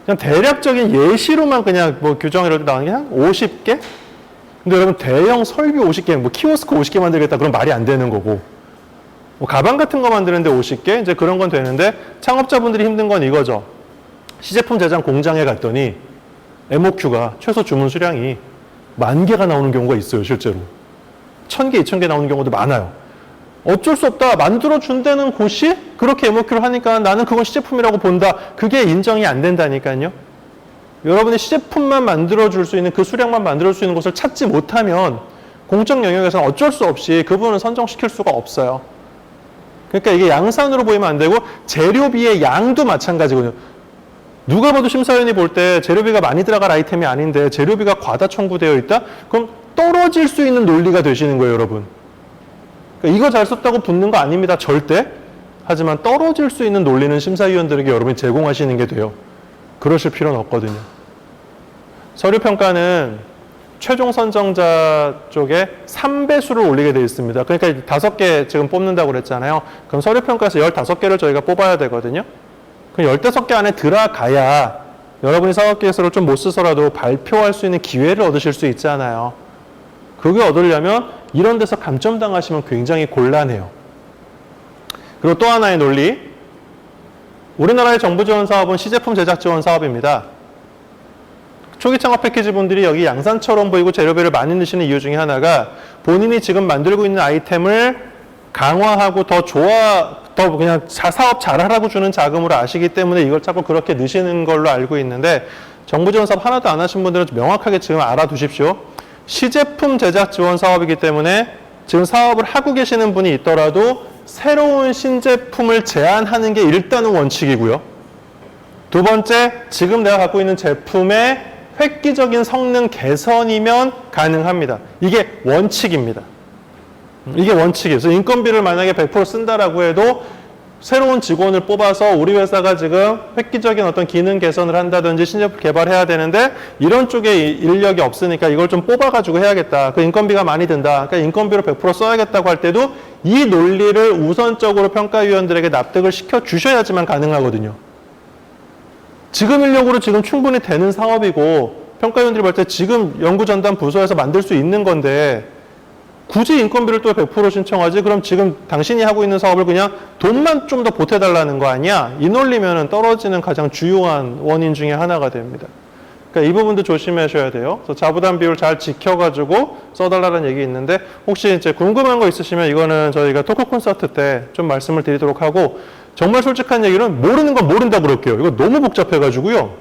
그냥 대략적인 예시로만 그냥 뭐 규정 이럴 때 나오는 게 한 50개? 근데 여러분 대형 설비 50개, 뭐 키오스크 50개 만들겠다 그럼 말이 안 되는 거고 뭐 가방 같은 거 만드는데 50개? 이제 그런 건 되는데 창업자분들이 힘든 건 이거죠. 시제품 제작 공장에 갔더니 MOQ가 최소 주문 수량이 10,000개가 나오는 경우가 있어요, 실제로. 1,000개, 2,000개 나오는 경우도 많아요. 어쩔 수 없다. 만들어준다는 곳이 그렇게 MOQ를 하니까 나는 그건 시제품이라고 본다. 그게 인정이 안 된다니까요. 여러분이 시제품만 만들어줄 수 있는 그 수량만 만들어줄 수 있는 곳을 찾지 못하면 공적 영역에서는 어쩔 수 없이 그 부분을 선정시킬 수가 없어요. 그러니까 이게 양산으로 보이면 안 되고 재료비의 양도 마찬가지거든요. 누가 봐도 심사위원이 볼 때 재료비가 많이 들어갈 아이템이 아닌데 재료비가 과다 청구되어 있다? 그럼 떨어질 수 있는 논리가 되시는 거예요, 여러분. 그러니까 이거 잘 썼다고 붙는 거 아닙니다, 절대. 하지만 떨어질 수 있는 논리는 심사위원들에게 여러분이 제공하시는 게 돼요. 그러실 필요는 없거든요. 서류평가는 최종 선정자 쪽에 3배수를 올리게 되어 있습니다. 그러니까 5개 지금 뽑는다고 그랬잖아요. 그럼 서류평가에서 15개를 저희가 뽑아야 되거든요. 그럼 15개 안에 들어가야 여러분이 사업계획서를 좀 못 쓰서라도 발표할 수 있는 기회를 얻으실 수 있잖아요. 그게 얻으려면 이런 데서 감점당하시면 굉장히 곤란해요. 그리고 또 하나의 논리. 우리나라의 정부 지원 사업은 시제품 제작 지원 사업입니다. 초기 창업 패키지 분들이 여기 양산처럼 보이고 재료비를 많이 넣으시는 이유 중에 하나가 본인이 지금 만들고 있는 아이템을 강화하고 더 그냥 사업 잘하라고 주는 자금으로 아시기 때문에 이걸 자꾸 그렇게 넣으시는 걸로 알고 있는데 정부 지원 사업 하나도 안 하신 분들은 명확하게 지금 알아두십시오. 시제품 제작 지원 사업이기 때문에 지금 사업을 하고 계시는 분이 있더라도 새로운 신제품을 제안하는 게 일단은 원칙이고요. 두 번째, 지금 내가 갖고 있는 제품의 획기적인 성능 개선이면 가능합니다. 이게 원칙입니다. 이게 원칙이에요. 그래서 인건비를 만약에 100% 쓴다라고 해도 새로운 직원을 뽑아서 우리 회사가 지금 획기적인 어떤 기능 개선을 한다든지 신제품 개발해야 되는데 이런 쪽에 인력이 없으니까 이걸 좀 뽑아가지고 해야겠다. 그 인건비가 많이 든다. 그러니까 인건비로 100% 써야겠다고 할 때도 이 논리를 우선적으로 평가위원들에게 납득을 시켜주셔야지만 가능하거든요. 지금 인력으로 지금 충분히 되는 사업이고 평가위원들이 볼 때 지금 연구전담 부서에서 만들 수 있는 건데 굳이 인건비를 또 100% 신청하지? 그럼 지금 당신이 하고 있는 사업을 그냥 돈만 좀 더 보태달라는 거 아니야? 이 논리면은 떨어지는 가장 주요한 원인 중에 하나가 됩니다. 그러니까 이 부분도 조심하셔야 돼요. 그래서 자부담 비율 잘 지켜가지고 써달라는 얘기 있는데 혹시 이제 궁금한 거 있으시면 이거는 저희가 토크 콘서트 때 좀 말씀을 드리도록 하고 정말 솔직한 얘기는 모르는 건 모른다고 그럴게요. 이거 너무 복잡해가지고요.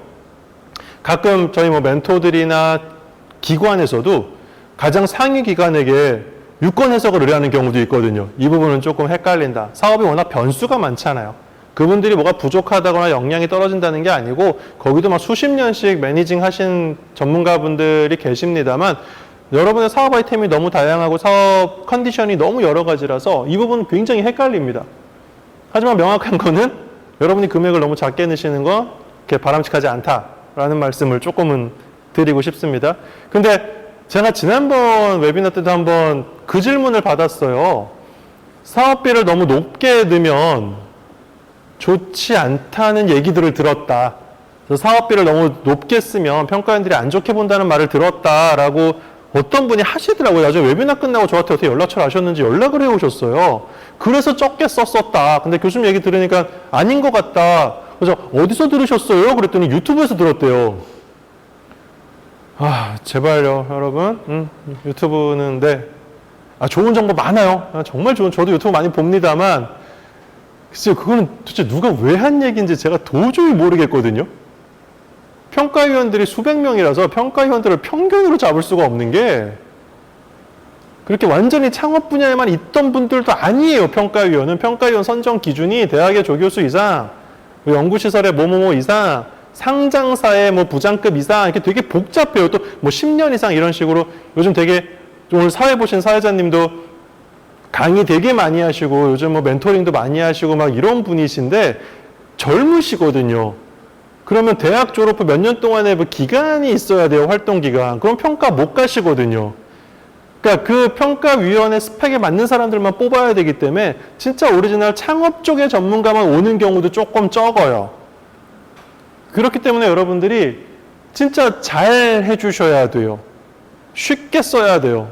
가끔 저희 뭐 멘토들이나 기관에서도 가장 상위 기관에게 유권 해석을 의뢰하는 경우도 있거든요. 이 부분은 조금 헷갈린다. 사업이 워낙 변수가 많잖아요. 그분들이 뭐가 부족하다거나 역량이 떨어진다는 게 아니고 거기도 막 수십 년씩 매니징 하신 전문가분들이 계십니다만 여러분의 사업 아이템이 너무 다양하고 사업 컨디션이 너무 여러 가지라서 이 부분은 굉장히 헷갈립니다. 하지만 명확한 거는 여러분이 금액을 너무 작게 넣으시는 건 그렇게 바람직하지 않다라는 말씀을 조금은 드리고 싶습니다. 근데 제가 지난번 웨비나 때도 한번 그 질문을 받았어요. 사업비를 너무 높게 넣으면 좋지 않다는 얘기들을 들었다. 그래서 사업비를 너무 높게 쓰면 평가원들이 안 좋게 본다는 말을 들었다라고 어떤 분이 하시더라고요. 나중에 웨비나 끝나고 저한테 어떻게 연락처를 아셨는지 연락을 해오셨어요. 그래서 적게 썼었다. 근데 교수님 얘기 들으니까 아닌 것 같다. 그래서 어디서 들으셨어요? 그랬더니 유튜브에서 들었대요. 아, 제발요, 여러분. 유튜브는, 네. 좋은 정보 많아요. 정말 좋은, 저도 유튜브 많이 봅니다만, 글쎄요, 그거는 도대체 누가 왜 한 얘기인지 제가 도저히 모르겠거든요. 평가위원들이 수백 명이라서 평가위원들을 평균으로 잡을 수가 없는 게, 그렇게 완전히 창업 분야에만 있던 분들도 아니에요, 평가위원은. 평가위원 선정 기준이 대학의 조교수 이상, 연구시설의 뭐뭐뭐 이상, 상장사의 뭐 부장급 이상 이렇게 되게 복잡해요. 또 뭐 10년 이상 이런 식으로 요즘 되게 오늘 사회 보신 사회자님도 강의 되게 많이 하시고 요즘 뭐 멘토링도 많이 하시고 막 이런 분이신데 젊으시거든요. 그러면 대학 졸업 후 몇 년 동안의 뭐 기간이 있어야 돼요. 활동 기간. 그럼 평가 못 가시거든요. 그러니까 그 평가위원회 스펙에 맞는 사람들만 뽑아야 되기 때문에 진짜 오리지널 창업 쪽의 전문가만 오는 경우도 조금 적어요. 그렇기 때문에 여러분들이 진짜 잘 해주셔야 돼요. 쉽게 써야 돼요.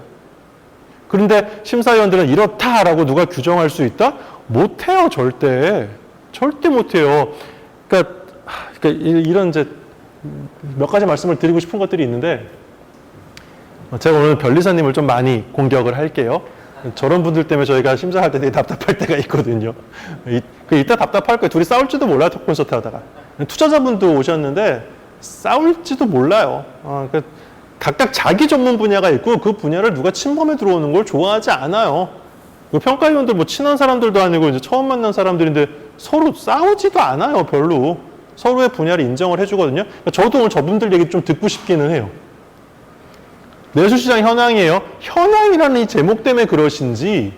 그런데 심사위원들은 이렇다라고 누가 규정할 수 있다? 못해요, 절대. 절대 못해요. 그러니까 이런 이제 몇 가지 말씀을 드리고 싶은 것들이 있는데, 제가 오늘 변리사님을 좀 많이 공격을 할게요. 저런 분들 때문에 저희가 심사할 때 되게 답답할 때가 있거든요. 이따 답답할 거예요. 둘이 싸울지도 몰라요, 토크 콘서트 하다가. 투자자분도 오셨는데 싸울지도 몰라요. 그러니까 각각 자기 전문 분야가 있고 그 분야를 누가 침범해 들어오는 걸 좋아하지 않아요. 평가위원들 뭐 친한 사람들도 아니고 이제 처음 만난 사람들인데 서로 싸우지도 않아요, 별로. 서로의 분야를 인정을 해주거든요. 그러니까 저도 오늘 저분들 얘기 좀 듣고 싶기는 해요. 내수시장 현황이에요. 현황이라는 이 제목 때문에 그러신지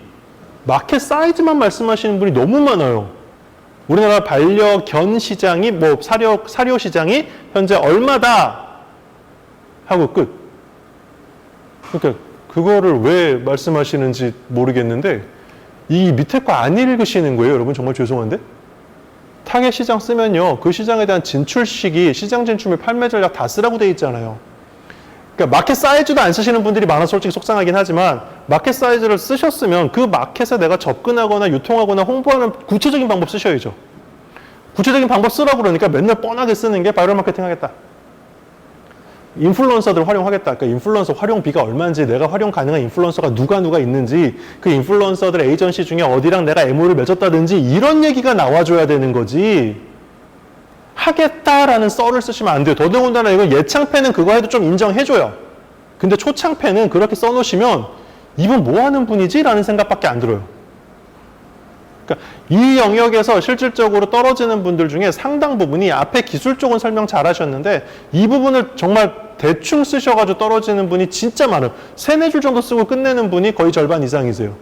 마켓 사이즈만 말씀하시는 분이 너무 많아요. 우리나라 반려견 시장이 뭐 사료 시장이 현재 얼마다 하고 끝. 그러니까 그거를 왜 말씀하시는지 모르겠는데 이 밑에 거 안 읽으시는 거예요, 여러분. 정말 죄송한데. 타겟 시장 쓰면요, 그 시장에 대한 진출 시기, 시장 진출 및 판매 전략 다 쓰라고 돼 있잖아요. 그러니까 마켓 사이즈도 안 쓰시는 분들이 많아서 솔직히 속상하긴 하지만 마켓 사이즈를 쓰셨으면 그 마켓에 내가 접근하거나 유통하거나 홍보하는 구체적인 방법 쓰셔야죠. 구체적인 방법 쓰라고 그러니까 맨날 뻔하게 쓰는 게 바이럴 마케팅 하겠다. 인플루언서들 활용하겠다. 그러니까 인플루언서 활용비가 얼마인지, 내가 활용 가능한 인플루언서가 누가 있는지, 그 인플루언서들 에이전시 중에 어디랑 내가 MO를 맺었다든지 이런 얘기가 나와줘야 되는 거지. 하겠다라는 썰을 쓰시면 안 돼요. 더더군다나 이건 예창패는 그거 해도 좀 인정해줘요. 근데 초창패는 그렇게 써놓으시면 이분 뭐 하는 분이지? 라는 생각밖에 안 들어요. 그러니까 이 영역에서 실질적으로 떨어지는 분들 중에 상당 부분이 앞에 기술 쪽은 설명 잘 하셨는데 이 부분을 정말 대충 쓰셔가지고 떨어지는 분이 진짜 많아요. 3-4줄 정도 쓰고 끝내는 분이 거의 절반 이상이세요.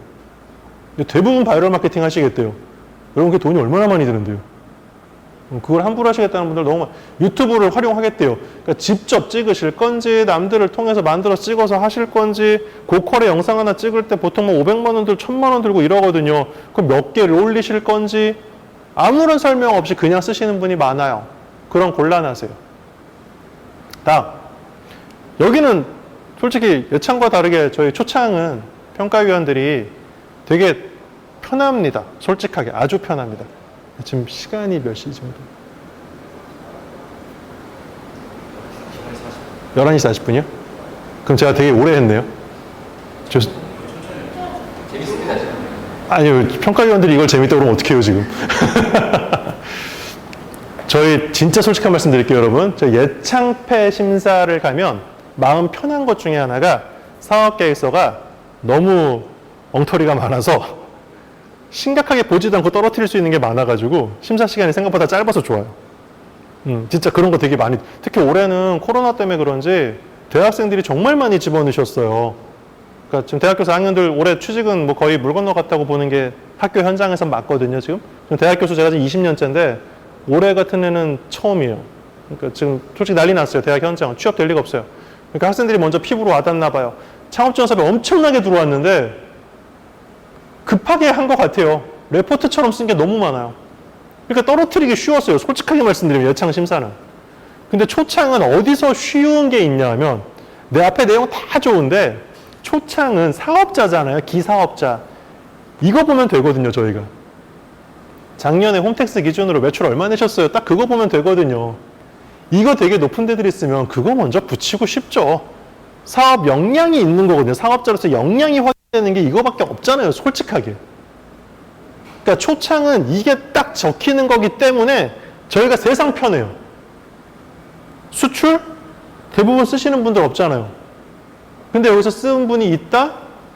대부분 바이럴 마케팅 하시겠대요. 여러분, 그게 돈이 얼마나 많이 드는데요. 그걸 함부로 하시겠다는 분들 너무 많아요. 유튜브를 활용하겠대요. 그러니까 직접 찍으실 건지, 남들을 통해서 만들어 찍어서 하실 건지, 고퀄의 영상 하나 찍을 때 보통 뭐 500만 원 들고 1000만 원 들고 이러거든요. 그럼 몇 개를 올리실 건지, 아무런 설명 없이 그냥 쓰시는 분이 많아요. 그럼 곤란하세요. 다음. 여기는 솔직히 예창과 다르게 저희 초창은 평가위원들이 되게 편합니다. 솔직하게. 아주 편합니다. 지금 시간이 몇 시 정도? 11시 40분이요? 그럼 제가 되게 오래 했네요. 재밌습니다. 아니요, 평가위원들이 이걸 재밌다고 그러면 어떡해요, 지금. 저희 진짜 솔직한 말씀 드릴게요, 여러분. 저 예창패 심사를 가면 마음 편한 것 중에 하나가 사업계획서가 너무 엉터리가 많아서 심각하게 보지도 않고 떨어뜨릴 수 있는 게 많아가지고 심사 시간이 생각보다 짧아서 좋아요. 진짜 그런 거 되게 많이, 특히 올해는 코로나 때문에 그런지 대학생들이 정말 많이 집어넣으셨어요. 그러니까 지금 대학교 4학년들 올해 취직은 뭐 거의 물 건너갔다고 보는 게 학교 현장에서 맞거든요, 지금. 대학 교수 제가 지금 20년째인데 올해 같은 애는 처음이에요. 그러니까 지금 솔직히 난리 났어요, 대학 현장. 취업 될 리가 없어요. 그러니까 학생들이 먼저 피부로 와닿나 봐요. 창업지원 사업이 엄청나게 들어왔는데 급하게 한 것 같아요. 레포트처럼 쓴 게 너무 많아요. 그러니까 떨어뜨리기 쉬웠어요. 솔직하게 말씀드리면 예창 심사는. 근데 초창은 어디서 쉬운 게 있냐면 내 앞에 내용 다 좋은데 초창은 사업자잖아요. 기사업자. 이거 보면 되거든요, 저희가. 작년에 홈택스 기준으로 매출 얼마 내셨어요? 딱 그거 보면 되거든요. 이거 되게 높은 데들 있으면 그거 먼저 붙이고 싶죠. 사업 역량이 있는 거거든요. 사업자로서 역량이 확인되는 게 이거밖에 없잖아요, 솔직하게. 그러니까 초창은 이게 딱 적히는 거기 때문에 저희가 세상 편해요. 수출? 대부분 쓰시는 분들 없잖아요. 근데 여기서 쓴 분이 있다?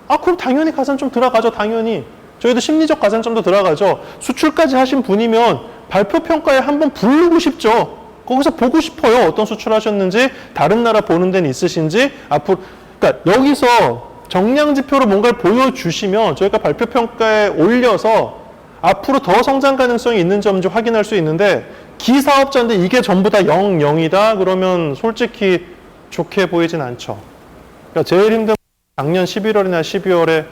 아, 그럼 당연히 가산 좀 들어가죠, 당연히. 저희도 심리적 가산점도 들어가죠. 수출까지 하신 분이면 발표 평가에 한번 부르고 싶죠. 거기서 보고 싶어요. 어떤 수출하셨는지, 다른 나라 보는 데는 있으신지, 앞으로. 그러니까 여기서 정량지표로 뭔가를 보여주시면 저희가 발표 평가에 올려서 앞으로 더 성장 가능성이 있는지 없는지 확인할 수 있는데, 기사업자인데 이게 전부 다 0, 0이다? 그러면 솔직히 좋게 보이진 않죠. 그러니까 제일 힘든 작년 11월이나 12월에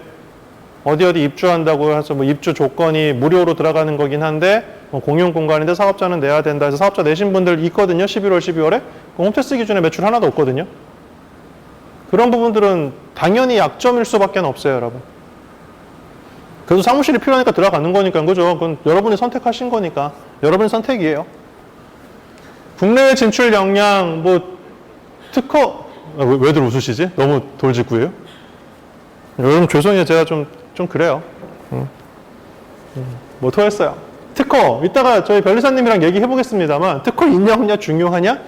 어디 입주한다고 해서 뭐 입주 조건이 무료로 들어가는 거긴 한데 뭐 공용 공간인데 사업자는 내야 된다 해서 사업자 내신 분들 있거든요. 11월, 12월에. 홈테스트 기준에 매출 하나도 없거든요. 그런 부분들은 당연히 약점일 수밖에 없어요, 여러분. 그래도 사무실이 필요하니까 들어가는 거니까, 그죠? 그건 여러분이 선택하신 거니까. 여러분의 선택이에요. 국내외 진출 역량, 뭐, 특허, 왜들 웃으시지? 너무 돌직구예요? 여러분, 죄송해요. 제가 좀 그래요. 뭐 토했어요. 특허, 이따가 저희 변리사님이랑 얘기해 보겠습니다만, 특허 있냐, 없냐, 중요하냐?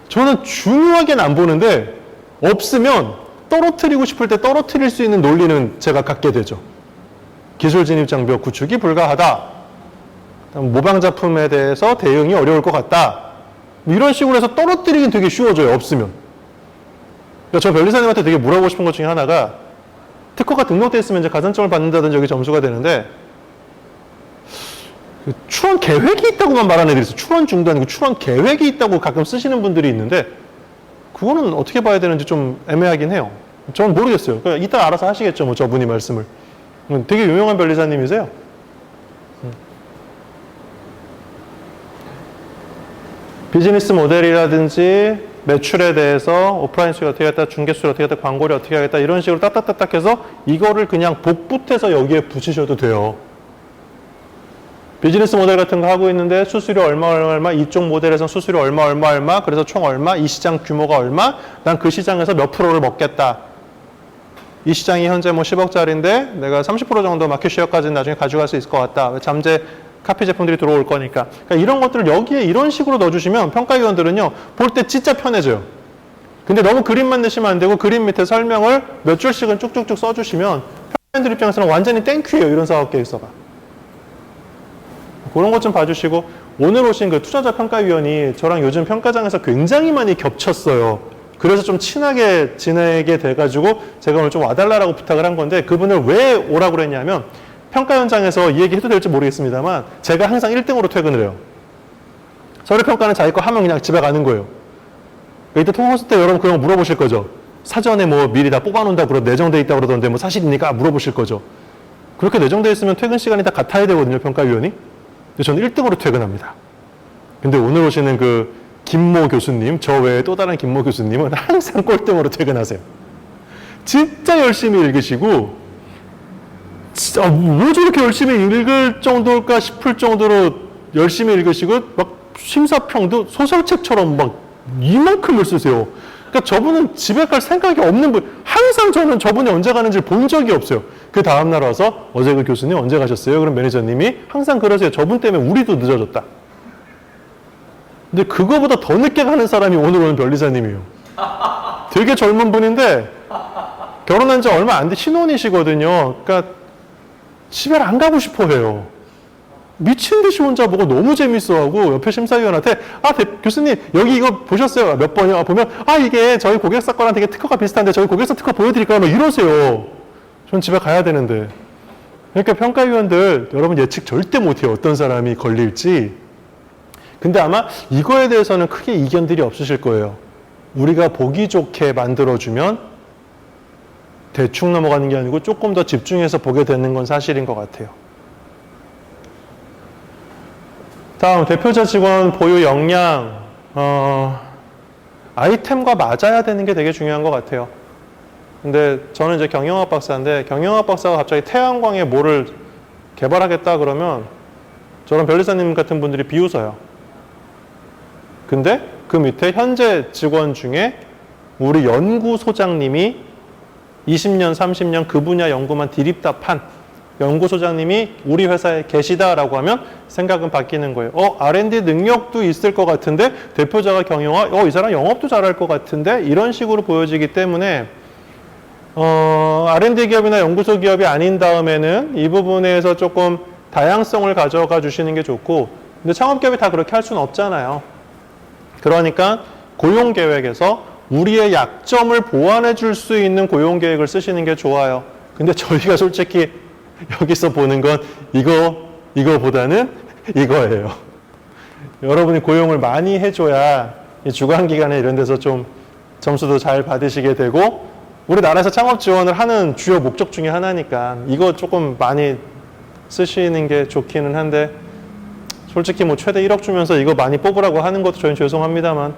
저는 중요하게는 안 보는데, 없으면 떨어뜨리고 싶을 때 떨어뜨릴 수 있는 논리는 제가 갖게 되죠. 기술 진입 장벽 구축이 불가하다. 모방 작품에 대해서 대응이 어려울 것 같다. 이런 식으로 해서 떨어뜨리긴 되게 쉬워져요. 없으면. 그러니까 저 변리사님한테 되게 물어보고 싶은 것 중에 하나가 특허가 등록돼 있으면 이제 가산점을 받는다든지 여기 점수가 되는데 출원 계획이 있다고만 말하는 애들이 있어요. 출원 중도 아니고 출원 계획이 있다고 가끔 쓰시는 분들이 있는데 그거는 어떻게 봐야 되는지 좀 애매하긴 해요. 저는 모르겠어요. 그러니까 이따 알아서 하시겠죠. 뭐 저분이 말씀을. 되게 유명한 변리사님이세요. 비즈니스 모델이라든지 매출에 대해서 오프라인 수익 어떻게 하겠다, 중개 수익 어떻게 하겠다, 광고를 어떻게 하겠다 이런 식으로 딱딱딱딱 해서 이거를 그냥 복붙해서 여기에 붙이셔도 돼요. 비즈니스 모델 같은 거 하고 있는데 수수료 얼마 이쪽 모델에서 수수료 얼마 그래서 총 얼마 이 시장 규모가 얼마 난 그 시장에서 몇 프로를 먹겠다. 이 시장이 현재 뭐 10억짜리인데 내가 30% 정도 마켓 쉐어까지는 나중에 가져갈 수 있을 것 같다. 잠재 카피 제품들이 들어올 거니까. 그러니까 이런 것들을 여기에 이런 식으로 넣어주시면 평가위원들은요. 볼 때 진짜 편해져요. 근데 너무 그림만 넣으시면 안 되고 그림 밑에 설명을 몇 줄씩은 쭉쭉쭉 써주시면 평가위원들 입장에서는 완전히 땡큐예요. 이런 사업 계획서가. 그런 것 좀 봐주시고 오늘 오신 그 투자자 평가위원이 저랑 요즘 평가장에서 굉장히 많이 겹쳤어요. 그래서 좀 친하게 지내게 돼가지고 제가 오늘 좀 와달라고 부탁을 한 건데 그분을 왜 오라고 그랬냐면 평가 현장에서 이 얘기 해도 될지 모르겠습니다만 제가 항상 1등으로 퇴근을 해요. 서류 평가는 자기 거 하면 그냥 집에 가는 거예요. 이때 통화했을 때 여러분 그런 거 물어보실 거죠. 사전에 뭐 미리 다 뽑아놓는다고 내정돼 있다고 그러던데 뭐 사실입니까? 물어보실 거죠. 그렇게 내정돼 있으면 퇴근 시간이 다 같아야 되거든요. 평가위원이. 근데 저는 1등으로 퇴근합니다. 근데 오늘 오시는 그 김모 교수님, 저 외에 또 다른 김모 교수님은 항상 꼴등으로 퇴근하세요. 진짜 열심히 읽으시고 진짜 뭐 저렇게 열심히 읽을 정도일까 싶을 정도로 열심히 읽으시고 막 심사평도 소설책처럼 막 이만큼을 쓰세요. 그러니까 저분은 집에 갈 생각이 없는 분. 항상 저는 저분이 언제 가는지 본 적이 없어요. 그 다음날 와서 어제 그 교수님 언제 가셨어요? 그럼 매니저님이 항상 그러세요. 저분 때문에 우리도 늦어졌다. 근데 그거보다 더 늦게 가는 사람이 오늘 오는 변리사님이에요. 되게 젊은 분인데 결혼한 지 얼마 안 돼 신혼이시거든요. 그러니까 집에 안 가고 싶어 해요. 미친 듯이 혼자 보고 너무 재밌어하고 옆에 심사위원한테 교수님 여기 이거 보셨어요? 몇 번이요? 보면 이게 저희 고객사 거랑 되게 특허가 비슷한데 저희 고객사 특허 보여드릴까요? 막 이러세요. 전 집에 가야 되는데. 그러니까 평가위원들 여러분 예측 절대 못해요. 어떤 사람이 걸릴지. 근데 아마 이거에 대해서는 크게 이견들이 없으실 거예요. 우리가 보기 좋게 만들어주면 대충 넘어가는 게 아니고 조금 더 집중해서 보게 되는 건 사실인 것 같아요. 다음 대표자 직원 보유 역량 아이템과 맞아야 되는 게 되게 중요한 것 같아요. 근데 저는 이제 경영학 박사인데 경영학 박사가 갑자기 태양광에 뭐를 개발하겠다 그러면 저런 변리사님 같은 분들이 비웃어요. 근데 그 밑에 현재 직원 중에 우리 연구소장님이 20년, 30년 그 분야 연구만 디립답한 연구소장님이 우리 회사에 계시다라고 하면 생각은 바뀌는 거예요. R&D 능력도 있을 것 같은데 대표자가 경영학, 이 사람 영업도 잘할 것 같은데 이런 식으로 보여지기 때문에 R&D 기업이나 연구소 기업이 아닌 다음에는 이 부분에서 조금 다양성을 가져가 주시는 게 좋고 근데 창업기업이 다 그렇게 할 수는 없잖아요. 그러니까 고용계획에서 우리의 약점을 보완해 줄 수 있는 고용계획을 쓰시는 게 좋아요. 근데 저희가 솔직히 여기서 보는 건 이거보다는 이거예요. 여러분이 고용을 많이 해줘야 이 주간기간에 이런 데서 좀 점수도 잘 받으시게 되고 우리나라에서 창업 지원을 하는 주요 목적 중에 하나니까 이거 조금 많이 쓰시는 게 좋기는 한데 솔직히 뭐 최대 1억 주면서 이거 많이 뽑으라고 하는 것도 저희는 죄송합니다만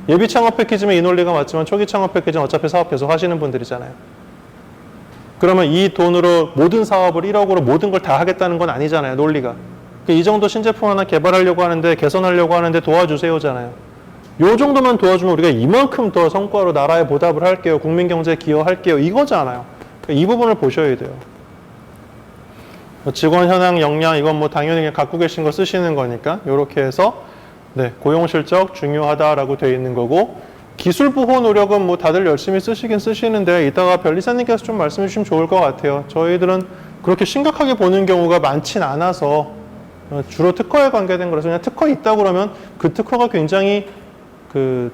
예비 창업 패키지면 이 논리가 맞지만 초기 창업 패키지는 어차피 사업 계속 하시는 분들이잖아요. 그러면 이 돈으로 모든 사업을 1억으로 모든 걸 다 하겠다는 건 아니잖아요. 논리가. 이 정도 신제품 하나 개발하려고 하는데 개선하려고 하는데 도와주세요잖아요. 요 정도만 도와주면 우리가 이만큼 더 성과로 나라에 보답을 할게요. 국민 경제에 기여할게요. 이거잖아요. 이 부분을 보셔야 돼요. 직원 현황 역량 이건 뭐 당연히 그냥 갖고 계신 거 쓰시는 거니까 이렇게 해서 네, 고용 실적 중요하다라고 되어 있는 거고 기술 보호 노력은 뭐 다들 열심히 쓰시긴 쓰시는데 이따가 변리사님께서 좀 말씀해 주시면 좋을 것 같아요. 저희들은 그렇게 심각하게 보는 경우가 많진 않아서 주로 특허에 관계된 거라서 그냥 특허 있다 그러면 그 특허가 굉장히 그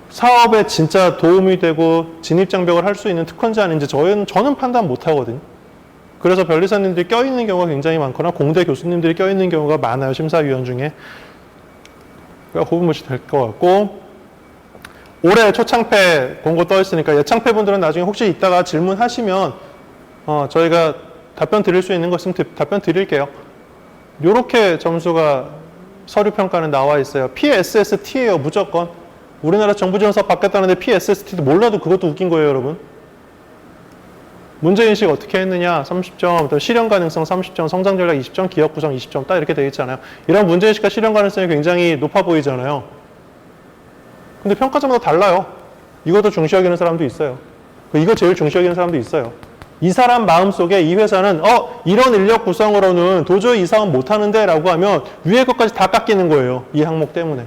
사업에 진짜 도움이 되고 진입장벽을 할 수 있는 특허인지 아닌지 저는 판단 못 하거든요. 그래서 변리사님들이 껴있는 경우가 굉장히 많거나 공대 교수님들이 껴있는 경우가 많아요. 심사위원 중에. 호흡무시 될 것 같고 올해 초창패 공고 떠 있으니까 예창패 분들은 나중에 혹시 이따가 질문하시면 저희가 답변 드릴 수 있는 거 있으면 답변 드릴게요. 요렇게 점수가 서류 평가는 나와 있어요. PSST예요, 무조건. 우리나라 정부 지원 사업 받겠다는데 PSST도 몰라도 그것도 웃긴 거예요, 여러분. 문제인식 어떻게 했느냐? 30점, 실현 가능성 30점, 성장 전략 20점, 기업 구성 20점 딱 이렇게 되어 있잖아요. 이런 문제인식과 실현 가능성이 굉장히 높아 보이잖아요. 근데 평가자마다 달라요. 이것도 중시 여기는 사람도 있어요. 이거 제일 중시 여기는 사람도 있어요. 이 사람 마음속에 이 회사는 이런 인력 구성으로는 도저히 이 사업 못하는데 라고 하면 위에 것까지 다 깎이는 거예요. 이 항목 때문에.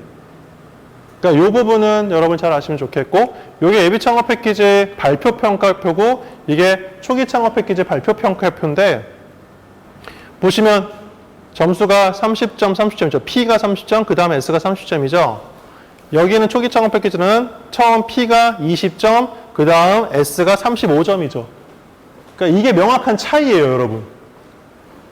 그러니까 이 부분은 여러분 잘 아시면 좋겠고 이게 예비 창업 패키지 발표 평가표고 이게 초기 창업 패키지 발표 평가표인데 보시면 점수가 30점, 30점이죠. P가 30점, 그 다음에 S가 30점이죠. 여기는 초기 창업 패키지는 처음 P가 20점, 그 다음 S가 35점이죠. 그러니까 이게 명확한 차이예요, 여러분.